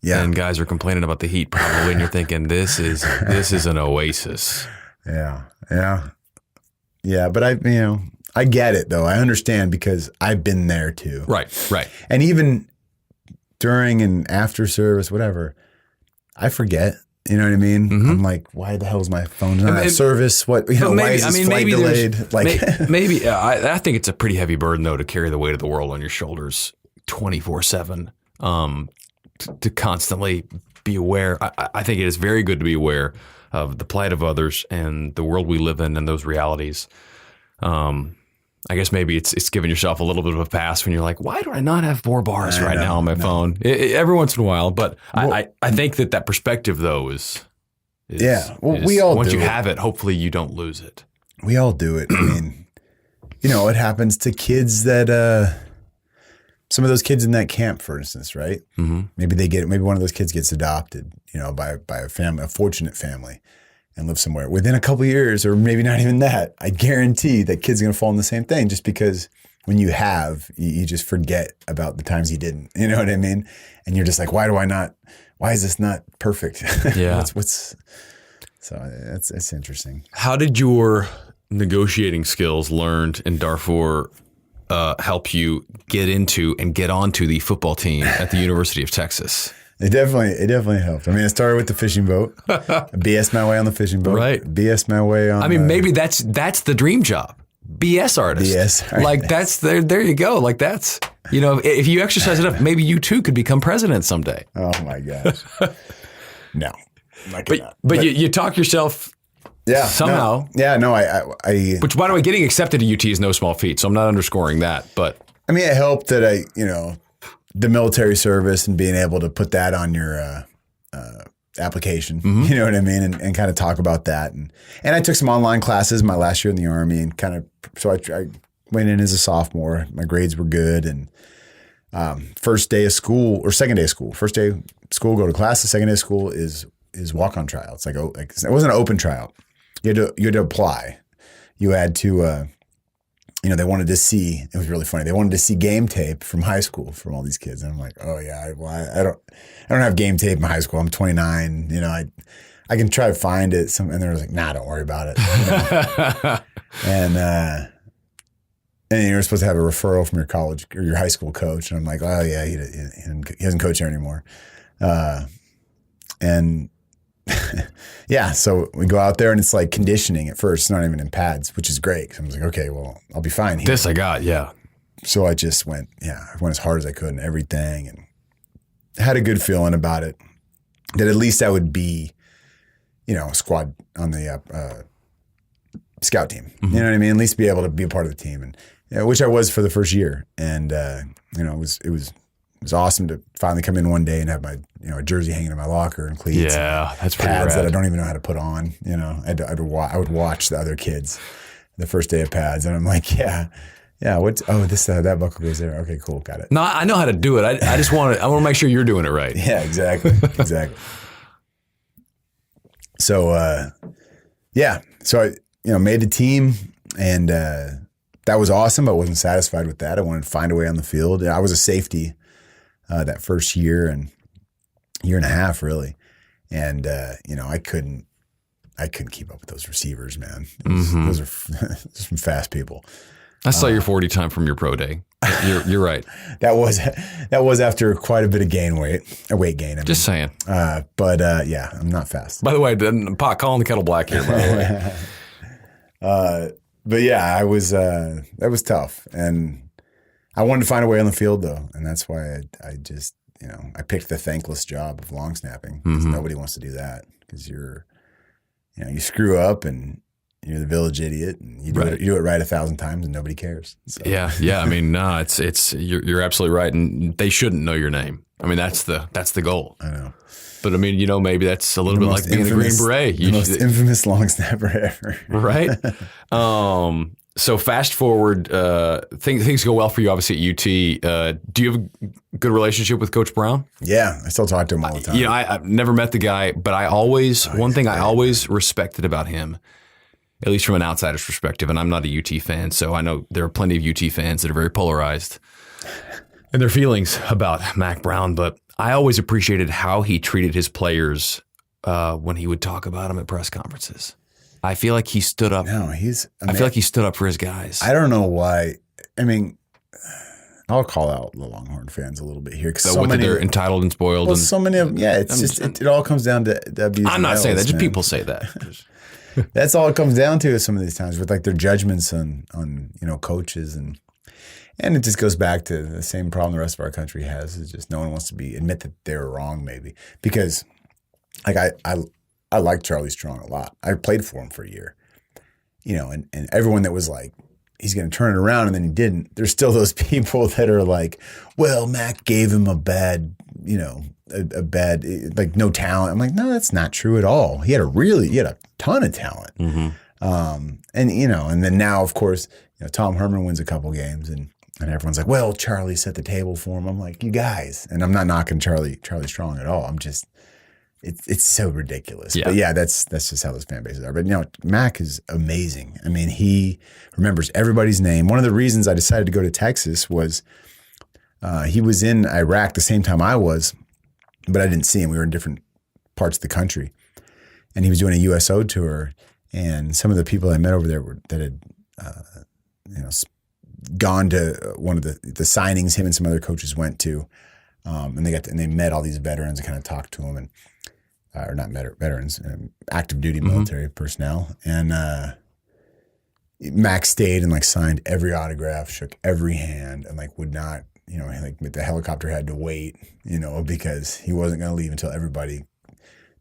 Yeah. And guys are complaining about the heat probably, and you're thinking this is an oasis. Yeah. Yeah. Yeah, but I get it though. I understand because I've been there too. Right. And even during and after service, whatever, I forget. You know what I mean? Mm-hmm. I'm like, why the hell is my phone not at service? What? Why is this flight delayed? Like, maybe I think it's a pretty heavy burden though to carry the weight of the world on your shoulders 24/7. To constantly be aware. I think it is very good to be aware of the plight of others and the world we live in and those realities. I guess maybe it's giving yourself a little bit of a pass when you're like, why do I not have 4 bars now on my phone? Every once in a while. But I think that perspective though is we all once do you it. have it, hopefully you don't lose it. We all do it. I mean, it happens to kids that some of those kids in that camp, for instance, right? Mm-hmm. Maybe one of those kids gets adopted, by a family, a fortunate family, and lives somewhere. Within a couple of years, or maybe not even that, I guarantee that kid's going to fall in the same thing. Just because when you you just forget about the times you didn't. You know what I mean? And you're just like, why is this not perfect? Yeah. It's interesting. How did your negotiating skills learned in Darfur help you get into and get onto the football team at the University of Texas? It definitely helped. I mean, I started with the fishing boat. BS my way on the fishing boat. Right. BS my way on. I mean, maybe that's the dream job. BS artist. BS artist. Like that's there you go. Like that's, if you exercise enough, maybe you too could become president someday. Oh my gosh. No. But you talk yourself somehow. I Which, by the way, getting accepted to UT is no small feat, so I'm not underscoring that. But I mean, it helped that the military service and being able to put that on your application, you know what I mean? And kind of talk about that. And I took some online classes my last year in the Army, and so I went in as a sophomore. My grades were good. And first day of school or second day of school. First day of school, go to class. The second day of school is walk-on trial. It's like it wasn't an open trial. You had to apply. You had to, they wanted to see. It was really funny. They wanted to see game tape from high school from all these kids, and I'm like, oh yeah, I don't have game tape in high school. I'm 29. I can try to find it. And they're like, nah, don't worry about it. And you're supposed to have a referral from your college or your high school coach. And I'm like, oh yeah, he doesn't coach there anymore. And yeah, so we go out there and it's like conditioning at first. It's not even in pads, which is great. Cause I was like, okay, well, I'll be fine here. This I got, yeah. So I just went as hard as I could and everything, and had a good feeling about it. That at least I would be, a squad on the scout team. Mm-hmm. You know what I mean? At least be able to be a part of the team, and which I was for the first year. And it was awesome to finally come in one day and have my a jersey hanging in my locker and cleats. Yeah, that's pretty pads rad. that I don't even know how to put on. I would watch the other kids the first day of pads, and I'm like, yeah. That buckle goes there. Okay, cool, got it. No, I know how to do it. I just want to make sure you're doing it right. Yeah, exactly. So, so I, made the team, and that was awesome, but I wasn't satisfied with that. I wanted to find a way on the field. I was a safety that first year and year and a half, really. And, I couldn't keep up with those receivers, man. Those are some fast people. I saw your 40 time from your pro day. You're right. That was after quite a bit of weight gain. Just saying. But I'm not fast. By the way, calling the kettle black here, by the way. But yeah, I was that was tough, and I wanted to find a way on the field though, and that's why I just I picked the thankless job of long snapping, because nobody wants to do that, because you screw up and you're the village idiot, and you do it right 1,000 times, and nobody cares. So. Yeah. I mean, no, it's you're absolutely right, and they shouldn't know your name. I mean, that's the goal. I know. But I mean, maybe that's a little bit like being a Green Beret. The most infamous long snapper ever. Right? So fast forward, things go well for you, obviously, at UT. Do you have a good relationship with Coach Brown? Yeah, I still talk to him all the time. I've never met the guy, but I always respected about him, at least from an outsider's perspective, and I'm not a UT fan, so I know there are plenty of UT fans that are very polarized in their feelings about Mac Brown, but I always appreciated how he treated his players when he would talk about them at press conferences. I feel like he stood up. No, I feel like he stood up for his guys. I don't know why. I mean, I'll call out the Longhorn fans a little bit here, because they're entitled and spoiled. Well, so many of them. Yeah, it all comes down to W's. I'm not saying that. Just man. people say that. That's all it comes down to some of these times, with like their judgments on coaches, and it just goes back to the same problem the rest of our country has, is just no one wants to admit that they were wrong, maybe, because like I like Charlie Strong a lot. I played for him for a year, and everyone that was like, he's going to turn it around, and then he didn't. There's still those people that are like, well, Mac gave him a bad, a bad, like no talent. I'm like, no, that's not true at all. He had a ton of talent. Mm-hmm. And then now, of course, Tom Herman wins a couple games, and everyone's like, well, Charlie set the table for him. I'm like, you guys, and I'm not knocking Charlie Strong at all. I'm just, it's so ridiculous. Yeah. But yeah, that's just how those fan bases are. But Mac is amazing. I mean, he remembers everybody's name. One of the reasons I decided to go to Texas was he was in Iraq the same time I was, but I didn't see him. We were in different parts of the country, and he was doing a USO tour. And some of the people I met over there that had gone to one of the signings him and some other coaches went to, and they met all these veterans and kind of talked to them, and or not veterans, active duty military personnel. And Max stayed and signed every autograph, shook every hand, and would not, the helicopter had to wait, because he wasn't going to leave until everybody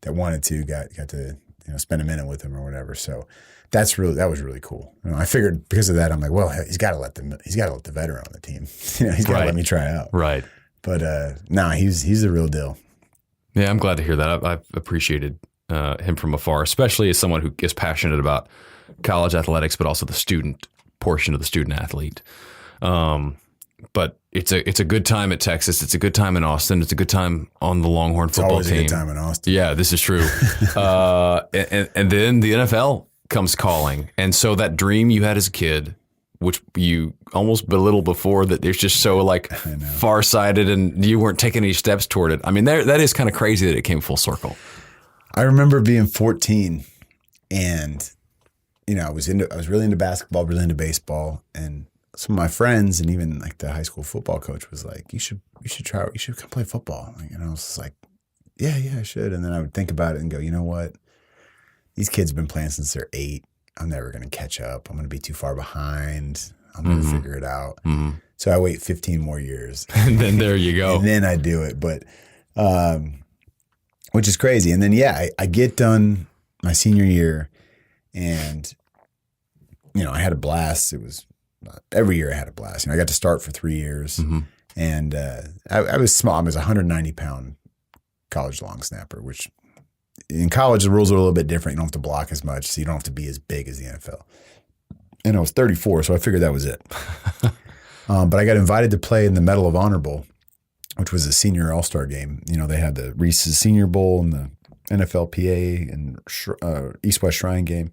that wanted to got to spend a minute with him or whatever. So that was really cool. I figured because of that, I'm like, well, he's got to let the veteran on the team. He's got to let me try out. Right. But he's the real deal. Yeah, I'm glad to hear that. I've appreciated him from afar, especially as someone who is passionate about college athletics, but also the student portion of the student athlete. but it's a good time at Texas. It's a good time in Austin. It's a good time on the Longhorn football always team. a good time in Austin. Yeah, this is true. And then the NFL comes calling. And so that dream you had as a kid, which you almost belittled before, that there's just so like farsighted and you weren't taking any steps toward it. I mean, that is kind of crazy that it came full circle. I remember being 14 and, I was really into basketball, really into baseball. And some of my friends and even like the high school football coach was like, you should come play football. And I was just like, yeah, I should. And then I would think about it and go, you know what? These kids have been playing since they're 8. I'm never going to catch up. I'm going to be too far behind. I'm going to figure it out. Mm-hmm. So I wait 15 more years. And then there you go. And then I do it. But, which is crazy. And then, I get done my senior year and, I had a blast. It was every year I had a blast. I got to start for 3 years. Mm-hmm. And I was small. I was a 190-pound college long snapper, which in college the rules are a little bit different. You don't have to block as much, so you don't have to be as big as the NFL. And I was 34, so I figured that was it. But I got invited to play in the Medal of Honor Bowl, which was a senior all-star game. They had the Reese's Senior Bowl and the NFLPA and East-West Shrine game.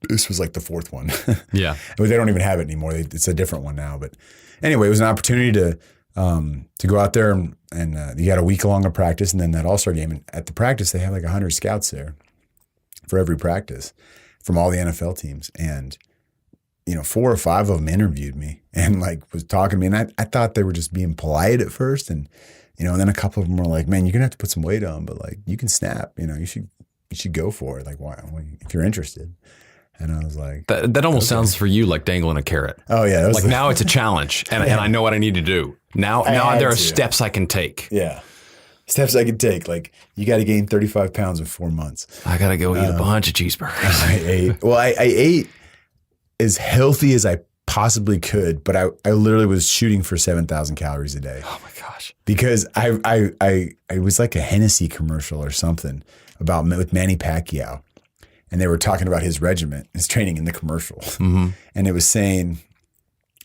This was like the 4th one. Yeah. But they don't even have it anymore. It's a different one now. But anyway, it was an opportunity to go out there and you got a week long of practice and then that all-star game. And at the practice, they had like 100 scouts there for every practice from all the NFL teams. And, 4 or 5 of them interviewed me and like was talking to me. And I thought they were just being polite at first. And, and then a couple of them were like, man, you're going to have to put some weight on, but like you can snap, you should go for it. Like why if you're interested. And I was like, that almost sounds for you like dangling a carrot. Oh yeah. Like now it's a challenge and I know what I need to do. Now there are steps I can take. Yeah. Steps I can take. Like you got to gain 35 pounds in 4 months. I got to go eat a bunch of cheeseburgers. I ate as healthy as I possibly could, but I literally was shooting for 7,000 calories a day. Oh my gosh. Because I was like a Hennessy commercial or something with Manny Pacquiao. And they were talking about his regiment, his training in the commercial. Mm-hmm. And it was saying,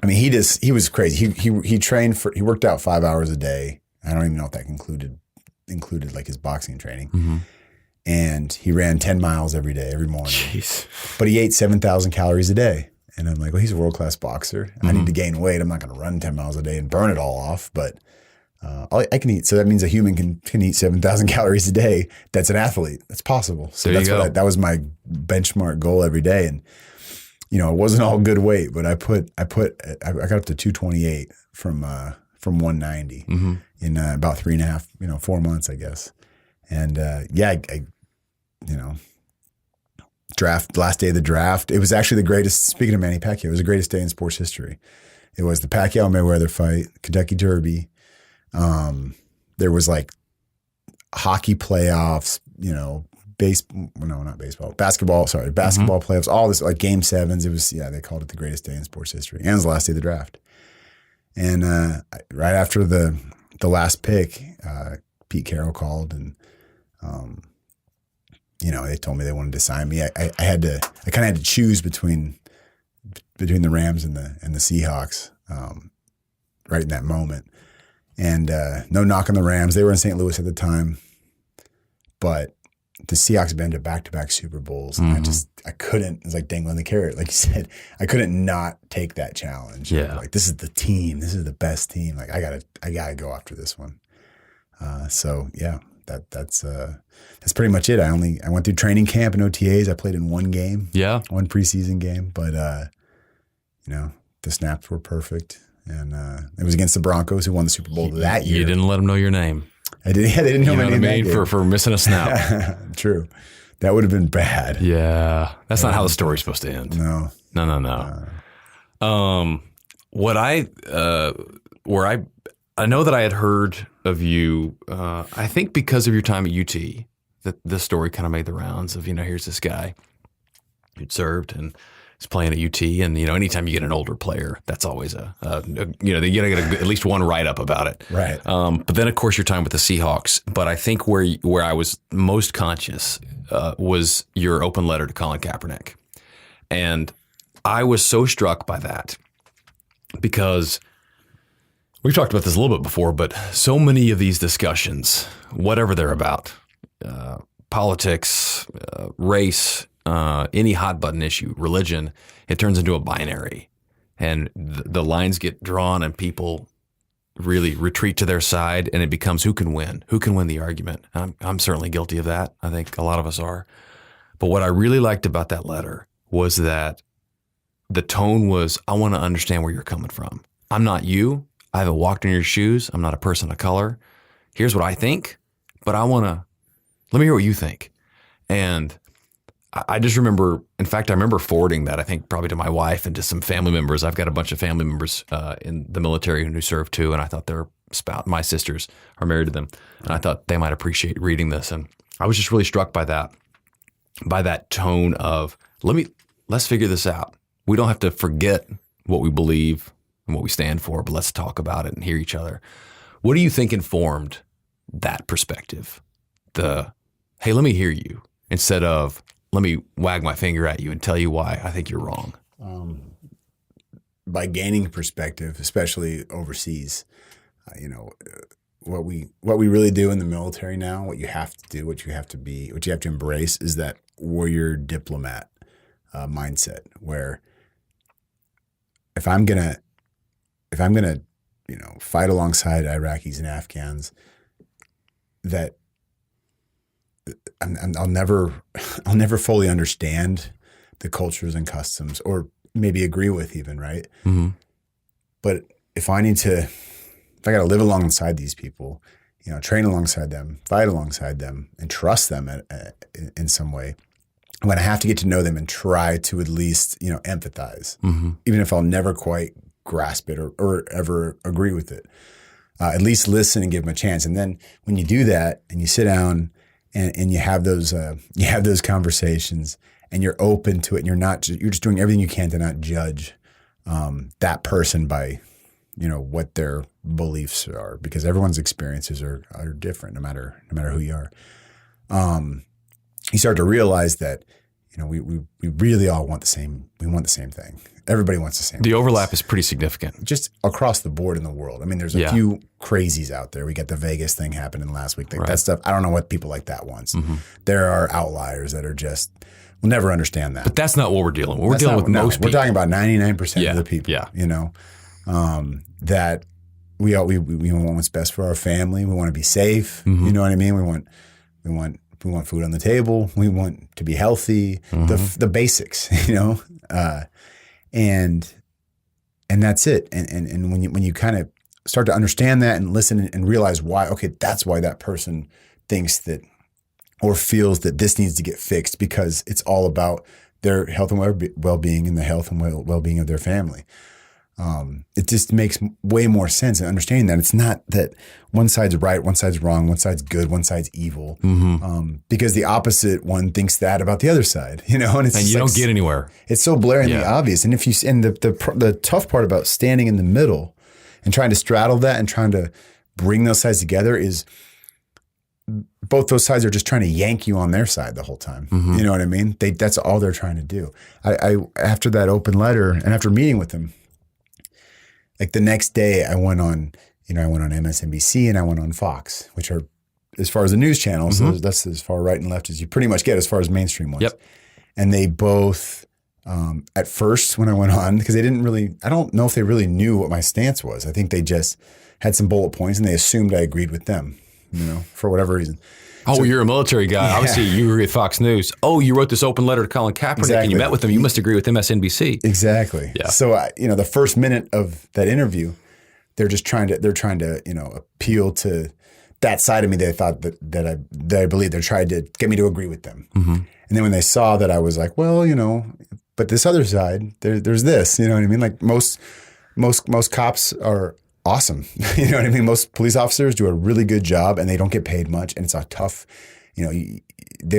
he was crazy. He worked out 5 hours a day. I don't even know if that included like his boxing training. Mm-hmm. And he ran 10 miles every day, every morning. Jeez. But he ate 7,000 calories a day. And I'm like, well, he's a world-class boxer. Mm-hmm. I need to gain weight. I'm not going to run 10 miles a day and burn it all off. But I can eat. So that means a human can eat 7,000 calories a day. That's an athlete. That's possible. So that was my benchmark goal every day. And, it wasn't all good weight, but I got up to 228 from 190 in about 3.5, 4 months, I guess. And last day of the draft, it was actually the greatest, speaking of Manny Pacquiao, it was the greatest day in sports history. It was the Pacquiao-Mayweather fight, Kentucky Derby. There was like hockey playoffs, basketball playoffs, all this like game 7s. It was, they called it the greatest day in sports history. And it was the last day of the draft. And, right after the last pick, Pete Carroll called and, they told me they wanted to sign me. I kind of had to choose between the Rams and the Seahawks, right in that moment. And no knock on the Rams. They were in St. Louis at the time. But the Seahawks have been to back-to-back Super Bowls. And I couldn't, it was like dangling the carrot. Like you said, I couldn't not take that challenge. Yeah. Like this is the team. This is the best team. Like I gotta go after this one. So yeah, that's pretty much it. I went through training camp and OTAs. I played in one game. Yeah. One preseason game. But the snaps were perfect. And it was against the Broncos who won the Super Bowl that year. You didn't let them know your name. I did. Yeah, they didn't know my name. For missing a snap. True. That would have been bad. Yeah. That's not how the story's supposed to end. No. What I know that I had heard of you, I think because of your time at UT, that the story kind of made the rounds of, here's this guy who'd served and is playing at UT. And, anytime you get an older player, that's always you got to get at least one write-up about it. Right. But then, of course, your time with the Seahawks. But I think where I was most conscious was your open letter to Colin Kaepernick. And I was so struck by that because We've talked about this a little bit before, but so many of these discussions, whatever they're about, politics, race, any hot button issue, religion, it turns into a binary. And the lines get drawn and people really retreat to their side, and it becomes who can win the argument. I'm certainly guilty of that. I think a lot of us are. But what I really liked about that letter was that the tone was, I want to understand where you're coming from. I'm not you. I haven't walked in your shoes. I'm not a person of color. Here's what I think, but let me hear what you think. And I just remember, in fact, I remember forwarding that, I think probably to my wife and to some family members. I've got a bunch of family members in the military who serve too, and I thought my sisters are married to them, and I thought they might appreciate reading this. And I was just really struck by that tone of, let's figure this out. We don't have to forget what we believe and what we stand for, but let's talk about it and hear each other. What do you think informed that perspective? Hey, let me hear you, instead of, let me wag my finger at you and tell you why I think you're wrong. By gaining perspective, especially overseas, what we really do in the military now, what you have to do, what you have to be, what you have to embrace is that warrior diplomat mindset, where if I'm gonna fight alongside Iraqis and Afghans, that I'll never fully understand the cultures and customs, or maybe agree with even, right? Mm-hmm. But if I got to live alongside these people, train alongside them, fight alongside them, and trust them in some way, I'm going to have to get to know them and try to at least, empathize, even if I'll never quite grasp it or ever agree with it. At least listen and give them a chance. And then when you do that and you sit down and you have those conversations and you're open to it, and you're just doing everything you can to not judge that person by what their beliefs are, because everyone's experiences are different no matter who you are. You start to realize that we really all want the same. We want the same thing. Everybody wants the same. The overlap is pretty significant, just across the board in the world. I mean, there's a few crazies out there. We got the Vegas thing happening last week. That stuff, I don't know what people like that wants. There are outliers that are just, we'll never understand that. But that's not what we're dealing with. We're dealing with most people. We're talking about 99% of the people. Yeah. That we want what's best for our family. We want to be safe. You know what I mean? We want food on the table. We want to be healthy. The basics, and that's it. And when you kind of start to understand that and listen and realize why, okay, that's why that person thinks that or feels that this needs to get fixed, because it's all about their health and well-being and the health and well-being of their family. It just makes way more sense in understanding that it's not that one side's right, one side's wrong, one side's good, one side's evil, because the opposite one thinks that about the other side, and you don't get anywhere. It's so blaringly obvious. And the tough part about standing in the middle and trying to straddle that and trying to bring those sides together is both those sides are just trying to yank you on their side the whole time. You know what I mean? That's all they're trying to do. I after that open letter and after meeting with them, like the next day I went on MSNBC and I went on Fox, which are, as far as the news channels, so that's as far right and left as you pretty much get as far as mainstream ones. Yep. And they both, at first when I went on, because I don't know if they really knew what my stance was. I think they just had some bullet points and they assumed I agreed with them, for whatever reason. Oh, you're a military guy. Obviously, you agree with Fox News. Oh, you wrote this open letter to Colin Kaepernick and you met with him. You must agree with MSNBC. Exactly. Yeah. So, the first minute of that interview, they're trying to appeal to that side of me. They thought that I believe they're trying to get me to agree with them. And then when they saw that I was like, well, but this other side, there's this, you know what I mean? Like most cops are awesome. You know what I mean? Most police officers do a really good job and they don't get paid much. And it's a tough, they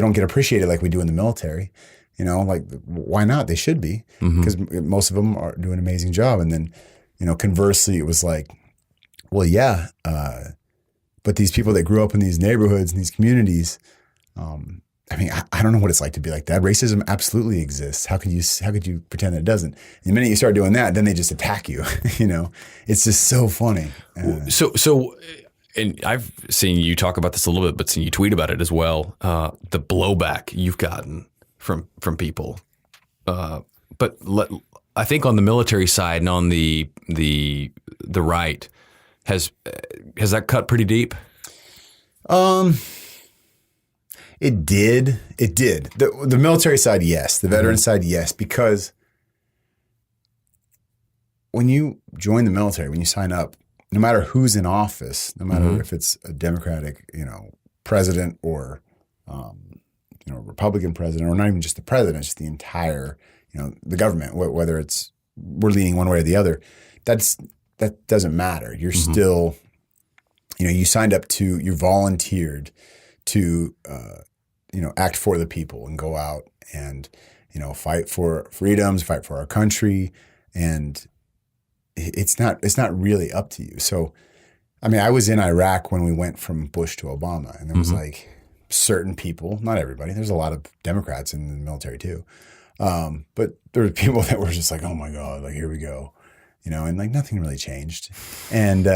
don't get appreciated like we do in the military. Like why not? They should be, because most of them are doing an amazing job. And then, conversely, it was like, well, yeah, but these people that grew up in these neighborhoods and these communities, I mean, I don't know what it's like to be like that. Racism absolutely exists. How could you pretend that it doesn't? And the minute you start doing that, then they just attack you. It's just so funny. So, and I've seen you talk about this a little bit, but seen you tweet about it as well. The blowback you've gotten from people, but I think on the military side and on the right, has that cut pretty deep? It did. The military side, yes. The veteran side, yes. Because when you join the military, when you sign up, no matter who's in office, no matter if it's a Democratic, president or, Republican president, or not even just the president, just the entire, the government, whether we're leaning one way or the other, that doesn't matter. You're still, you signed up you volunteered to, act for the people and go out and, fight for freedoms, fight for our country. And it's not really up to you. So, I mean, I was in Iraq when we went from Bush to Obama, and there was like certain people, not everybody, there's a lot of Democrats in the military too. But there were people that were just like, oh my God, like, here we go. And like nothing really changed. And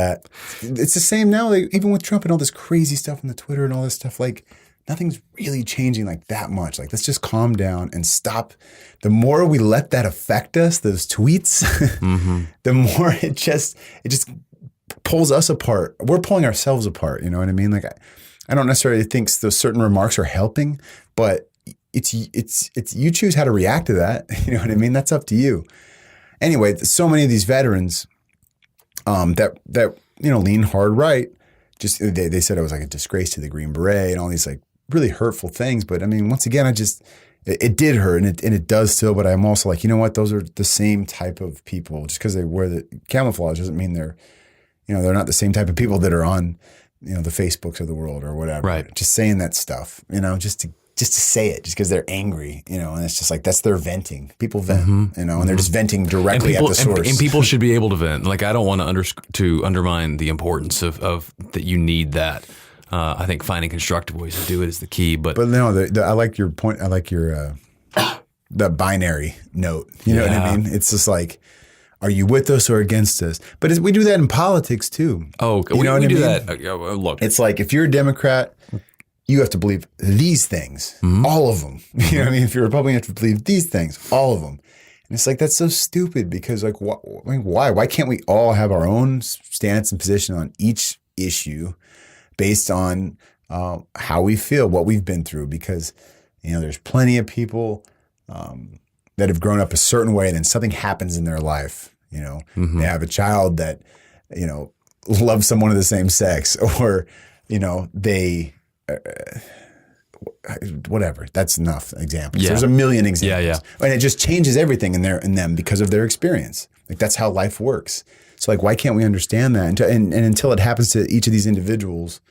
it's the same now, like, even with Trump and all this crazy stuff on the Twitter and all this stuff, like nothing's really changing like that much. Like, let's just calm down and stop. The more we let that affect us, those tweets, the more it just pulls us apart. We're pulling ourselves apart. You know what I mean? Like, I don't necessarily think those certain remarks are helping, but it's you choose how to react to that. You know what I mean? That's up to you. Anyway, so many of these veterans that lean hard right, just they said I was like a disgrace to the Green Beret and all these like really hurtful things. But I mean, once again, it did hurt and it does still. But I'm also like, you know what? Those are the same type of people. Just because they wear the camouflage doesn't mean they're not the same type of people that are on the Facebooks of the world or whatever. Right. Just saying that stuff, just to say it, just because they're angry, and it's just like that's their venting. People vent, and they're just venting directly at the source. And people should be able to vent. Like, I don't want to undermine the importance of that. You need that. I think finding constructive ways to do it is the key. But no, I like your point. I like your the binary note. You know what I mean? It's just like, are you with us or against us? But we do that in politics too. Oh, you know what I do mean? that. Look, it's like if you're a Democrat, you have to believe these things, all of them. You know what I mean? If you're a Republican, you have to believe these things, all of them. And it's like, that's so stupid because like, why? Why can't we all have our own stance and position on each issue based on how we feel, what we've been through? Because, there's plenty of people that have grown up a certain way and then something happens in their life. They have a child that, loves someone of the same sex or, they... whatever. That's enough examples. Yeah. There's a million examples. Yeah. And it just changes everything in them because of their experience. Like, that's how life works. So like, why can't we understand that? And until it happens to each of these individuals,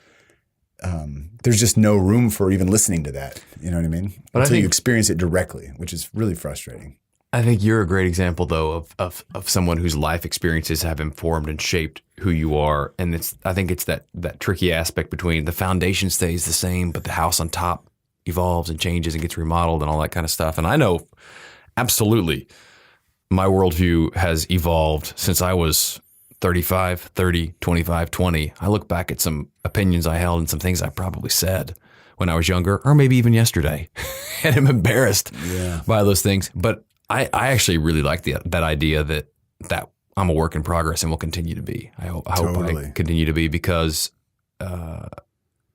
there's just no room for even listening to that. You know what I mean? But until you experience it directly, which is really frustrating. I think you're a great example, though, of someone whose life experiences have informed and shaped who you are. And I think it's that tricky aspect between the foundation stays the same, but the house on top evolves and changes and gets remodeled and all that kind of stuff. And I know absolutely my worldview has evolved since I was 35, 30, 25, 20. I look back at some opinions I held and some things I probably said when I was younger, or maybe even yesterday, and I'm embarrassed by those things. But I actually really like that idea that I'm a work in progress and will continue to be. I hope I continue to be, because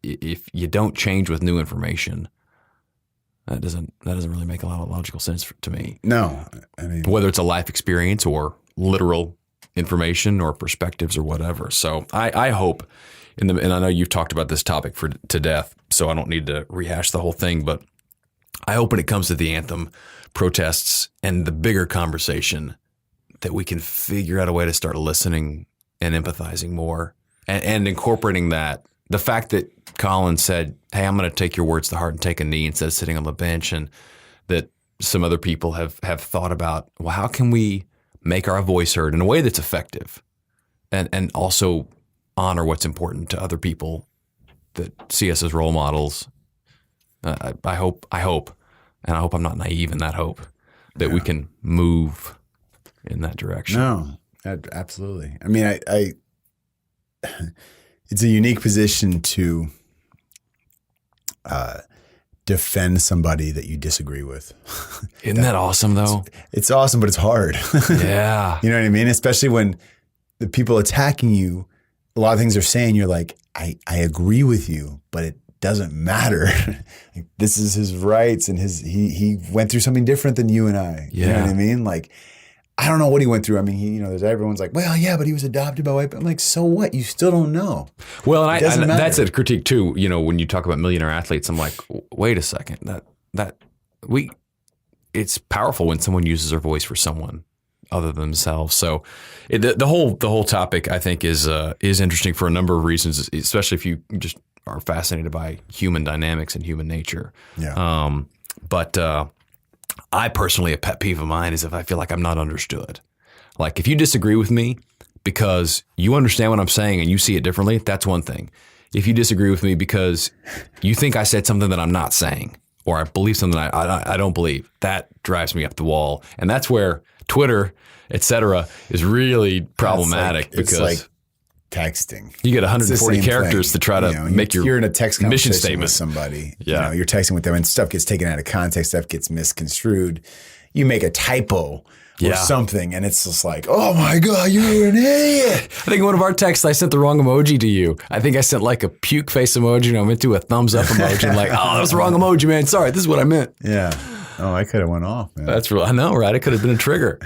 if you don't change with new information, that doesn't really make a lot of logical sense to me. No, I mean, whether it's a life experience or literal information or perspectives or whatever. So I hope and I know you've talked about this topic to death, so I don't need to rehash the whole thing, but I hope when it comes to the anthem protests and the bigger conversation that we can figure out a way to start listening and empathizing more and incorporating that. The fact that Colin said, hey, I'm going to take your words to heart and take a knee instead of sitting on the bench, and that some other people have thought about, well, how can we make our voice heard in a way that's effective and also honor what's important to other people that see us as role models. I hope, and I hope I'm not naive in that hope that we can move in that direction. No, absolutely. I mean, I it's a unique position to defend somebody that you disagree with. Isn't that awesome though? It's awesome, but it's hard. Yeah. You know what I mean? Especially when the people attacking you, a lot of things they're saying, you're like, I agree with you, but it doesn't matter. Like, this is his rights, and he went through something different than you and I. Yeah. You know what I mean? Like, I don't know what he went through. I mean, there's everyone's like, well, yeah, but he was adopted by white people. I'm like, so what? You still don't know. Well, and doesn't matter. that's a critique too. When you talk about millionaire athletes, I'm like, wait a second, it's powerful when someone uses their voice for someone other than themselves. So the whole topic, I think, is interesting for a number of reasons, especially if you just are fascinated by human dynamics and human nature. Yeah. But I personally, a pet peeve of mine is if I feel like I'm not understood. Like if you disagree with me because you understand what I'm saying and you see it differently, that's one thing. If you disagree with me because you think I said something that I'm not saying, or I believe something I don't believe, that drives me up the wall. And that's where Twitter, et cetera, is really problematic it's like texting. You get 140 characters to try to make you're in a text mission conversation statement with somebody. Yeah. You're texting with them and stuff gets taken out of context, stuff gets misconstrued. You make a typo or something, and it's just like, oh my God, you're an idiot. I think in one of our texts, I sent the wrong emoji to you. I think I sent like a puke face emoji, and I went to a thumbs up emoji. I'm like, oh, that was the wrong emoji, man. Sorry, this is what I meant. Yeah. Oh, I could have went off, man. That's real. I know, right? It could have been a trigger.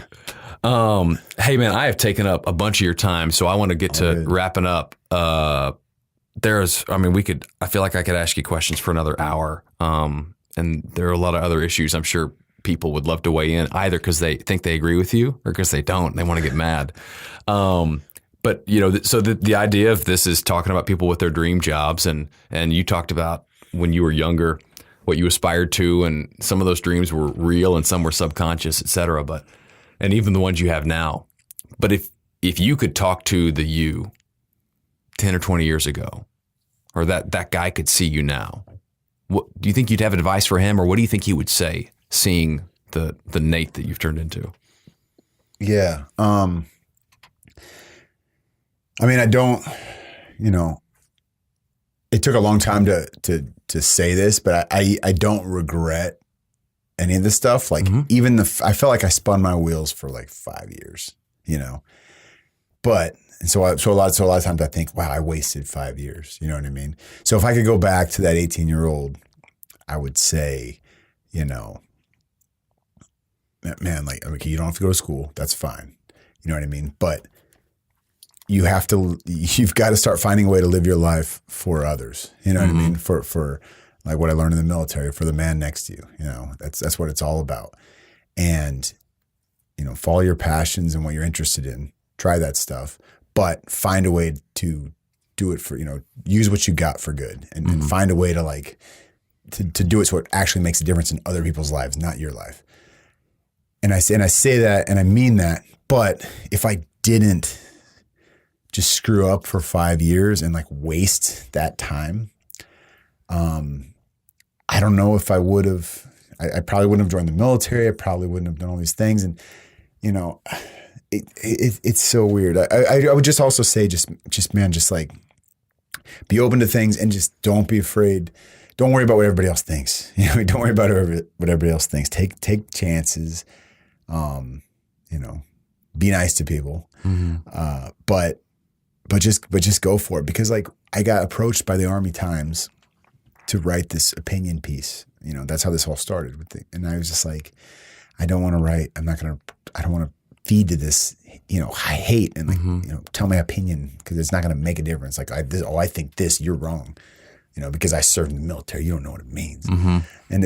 Hey, man, I have taken up a bunch of your time, so I want to get to wrapping up. I feel like I could ask you questions for another hour. And there are a lot of other issues I'm sure people would love to weigh in, either because they think they agree with you or because they don't. They want to get mad. But, so the idea of this is talking about people with their dream jobs. And you talked about when you were younger, what you aspired to, and some of those dreams were real and some were subconscious, et cetera. And even the ones you have now. But if you could talk to the you 10 or 20 years ago, or that guy could see you now, what do you think you'd have advice for him, or what do you think he would say, seeing the Nate that you've turned into? Yeah. I mean, I don't, it took a long time to say this, but I don't regret any of this stuff. Like even I felt like I spun my wheels for like 5 years, but so a lot of times I think, wow, I wasted 5 years. You know what I mean? So if I could go back to that 18-year-old, I would say, man, like, okay, you don't have to go to school. That's fine. You know what I mean? But you've got to start finding a way to live your life for others. You know what I mean? For like what I learned in the military, for the man next to you, that's what it's all about. And, follow your passions and what you're interested in, try that stuff, but find a way to do it for, use what you got for good and find a way to like, to do it so it actually makes a difference in other people's lives, not your life. And I say that and I mean that, but if I didn't just screw up for 5 years and like waste that time, I don't know if I would have, I probably wouldn't have joined the military. I probably wouldn't have done all these things. And, it's so weird. I would just also say, just like be open to things and just don't be afraid. Don't worry about what everybody else thinks. Don't worry about what everybody else thinks. Take chances. Be nice to people. But just go for it. Because like I got approached by the Army Times to write this opinion piece. That's how this all started and I was just like, I don't want to write. I don't want to feed to this, I hate and like, tell my opinion because it's not going to make a difference. Like I think this, you're wrong, because I served in the military. You don't know what it means. And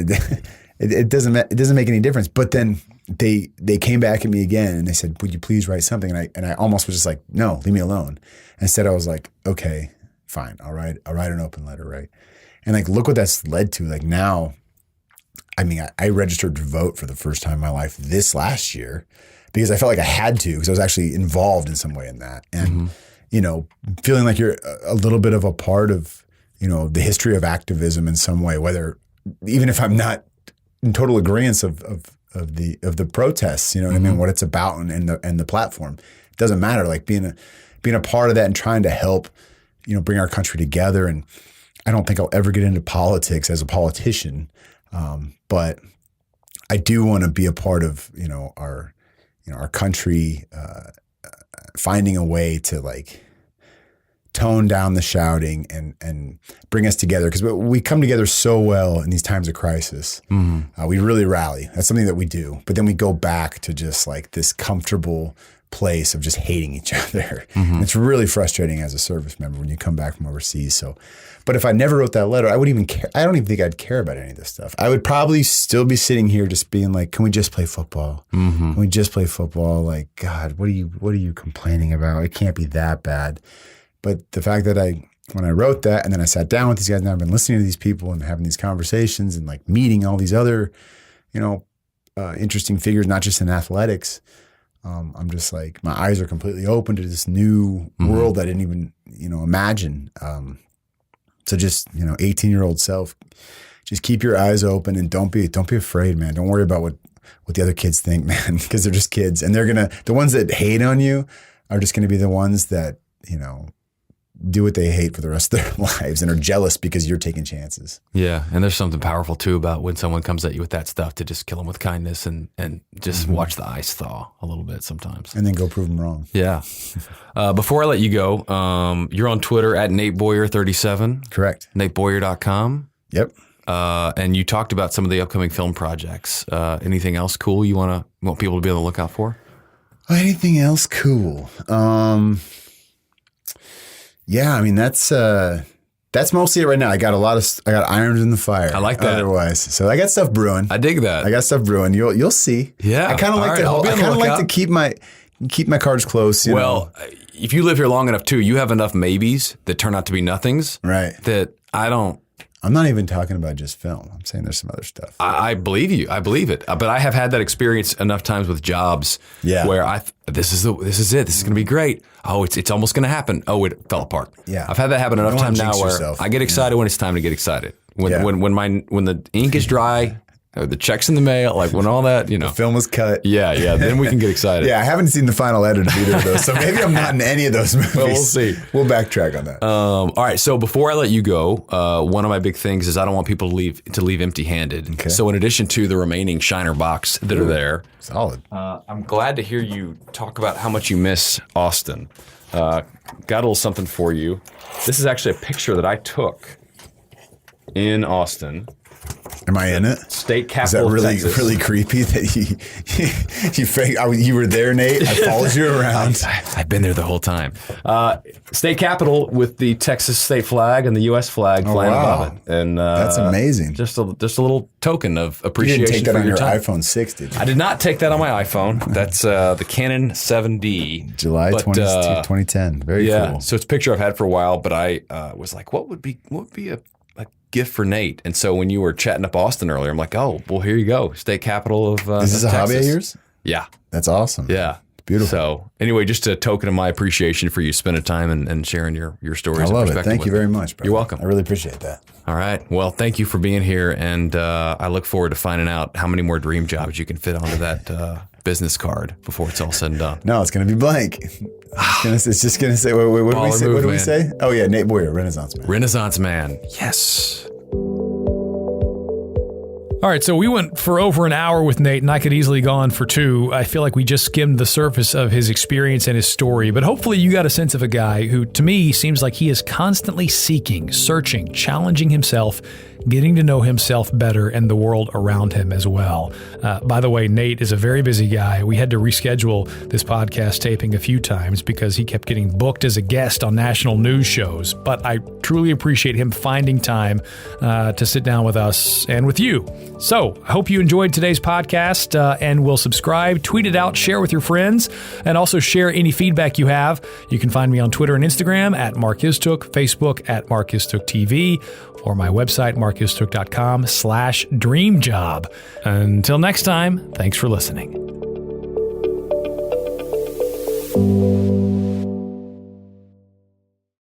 it doesn't make any difference. But then they came back at me again and they said, would you please write something? And I almost was just like, no, leave me alone. Instead I was like, okay, fine. I'll write an open letter. Right. And like, look what that's led to. Like now, I mean, I registered to vote for the first time in my life this last year because I felt like I had to, because I was actually involved in some way in that. And, feeling like you're a little bit of a part of, the history of activism in some way, whether even if I'm not in total agreement of the protests, you know what I mean, what it's about and the platform, it doesn't matter. Like being a part of that and trying to help, you know, bring our country together. And I don't think I'll ever get into politics as a politician, but I do want to be a part of, you know, our country finding a way to like tone down the shouting and bring us together, because we come together so well in these times of crisis. We really rally. That's something that we do. But then we go back to just like this comfortable place of just hating each other. And it's really frustrating as a service member when you come back from overseas. So, but if I never wrote that letter, I wouldn't even care. I don't even think I'd care about any of this stuff. I would probably still be sitting here just being like, can we just play football? Can we just play football? Like, God, what are you complaining about? It can't be that bad. But the fact that when I wrote that and then I sat down with these guys and I've been listening to these people and having these conversations and like meeting all these other, you know, interesting figures, not just in athletics, I'm just like, my eyes are completely open to this new world I didn't even, you know, imagine. So just, you know, 18-year-old self, just keep your eyes open and don't be afraid, man. Don't worry about what the other kids think, man, because they're just kids. And the ones that hate on you are just going to be the ones that, you know, do what they hate for the rest of their lives and are jealous because you're taking chances. Yeah. And there's something powerful too about when someone comes at you with that stuff, to just kill them with kindness and just watch the ice thaw a little bit sometimes. And then go prove them wrong. Yeah. Before I let you go, you're on Twitter at NateBoyer37. Correct. NateBoyer.com. Yep. And you talked about some of the upcoming film projects. Anything else cool you want people to be on the lookout for? Anything else cool? Yeah, I mean that's mostly it right now. I got irons in the fire. I like that. Otherwise, so I got stuff brewing. I dig that. I got stuff brewing. You'll see. Yeah, I kind of like to keep my cards close. You know? If you live here long enough too, you have enough maybes that turn out to be nothings. Right. That I'm not even talking about just film. I'm saying there's some other stuff. I believe you. I believe it. But I have had that experience enough times with jobs where this is it. This is going to be great. Oh, it's almost going to happen. Oh, it fell apart. Yeah. I've had that happen enough times now where yourself. I get excited when it's time to get excited. When the ink is dry, or the check's in the mail, like when all that, you know. The film was cut. Yeah, then we can get excited. Yeah, I haven't seen the final edit of either of those, so maybe I'm not in any of those movies. Well, we'll see. We'll backtrack on that. All right, so before I let you go, one of my big things is I don't want people to leave empty-handed. Okay. So in addition to the remaining Shiner box that are there, solid. I'm glad to hear you talk about how much you miss Austin. Got a little something for you. This is actually a picture that I took in Austin. Am I in it? State capital. Is that Texas. really creepy that you were there, Nate? I followed you around. I've been there the whole time. State capitol with the Texas state flag and the U.S. flag flying above it, and that's amazing. Just a little token of appreciation. You didn't take that for on your time. iPhone 6, did you? I did not take that on my iPhone. That's the Canon 7D, July 2010. Very cool. So it's a picture I've had for a while, but I was like, what would be a gift for Nate? And so when you were chatting up Austin earlier, I'm like, oh, well, here you go. State capital of Is this a Texas. hobby of yours? Yeah. That's awesome. Yeah. It's beautiful. So anyway, just a token of my appreciation for you spending time and sharing your stories. I love and it. perspective Thank you very much, bro. You're welcome. I really appreciate that. All right. Well, thank you for being here. And I look forward to finding out how many more dream jobs you can fit onto that business card before it's all said and done. No, it's going to be blank. It's just going to say, wait, what do we say? Oh, yeah, Nate Boyer, Renaissance Man. Renaissance Man. Yes. All right, so we went for over an hour with Nate, and I could easily go on for 2. I feel like we just skimmed the surface of his experience and his story, but hopefully you got a sense of a guy who, to me, seems like he is constantly seeking, searching, challenging himself, getting to know himself better and the world around him as well. By the way, Nate is a very busy guy. We had to reschedule this podcast taping a few times because he kept getting booked as a guest on national news shows. But I truly appreciate him finding time to sit down with us and with you. So I hope you enjoyed today's podcast and will subscribe, tweet it out, share with your friends, and also share any feedback you have. You can find me on Twitter and Instagram at Mark Istook, Facebook at Mark Istook TV, or my website, markistook.com/dreamjob. Until next time, thanks for listening.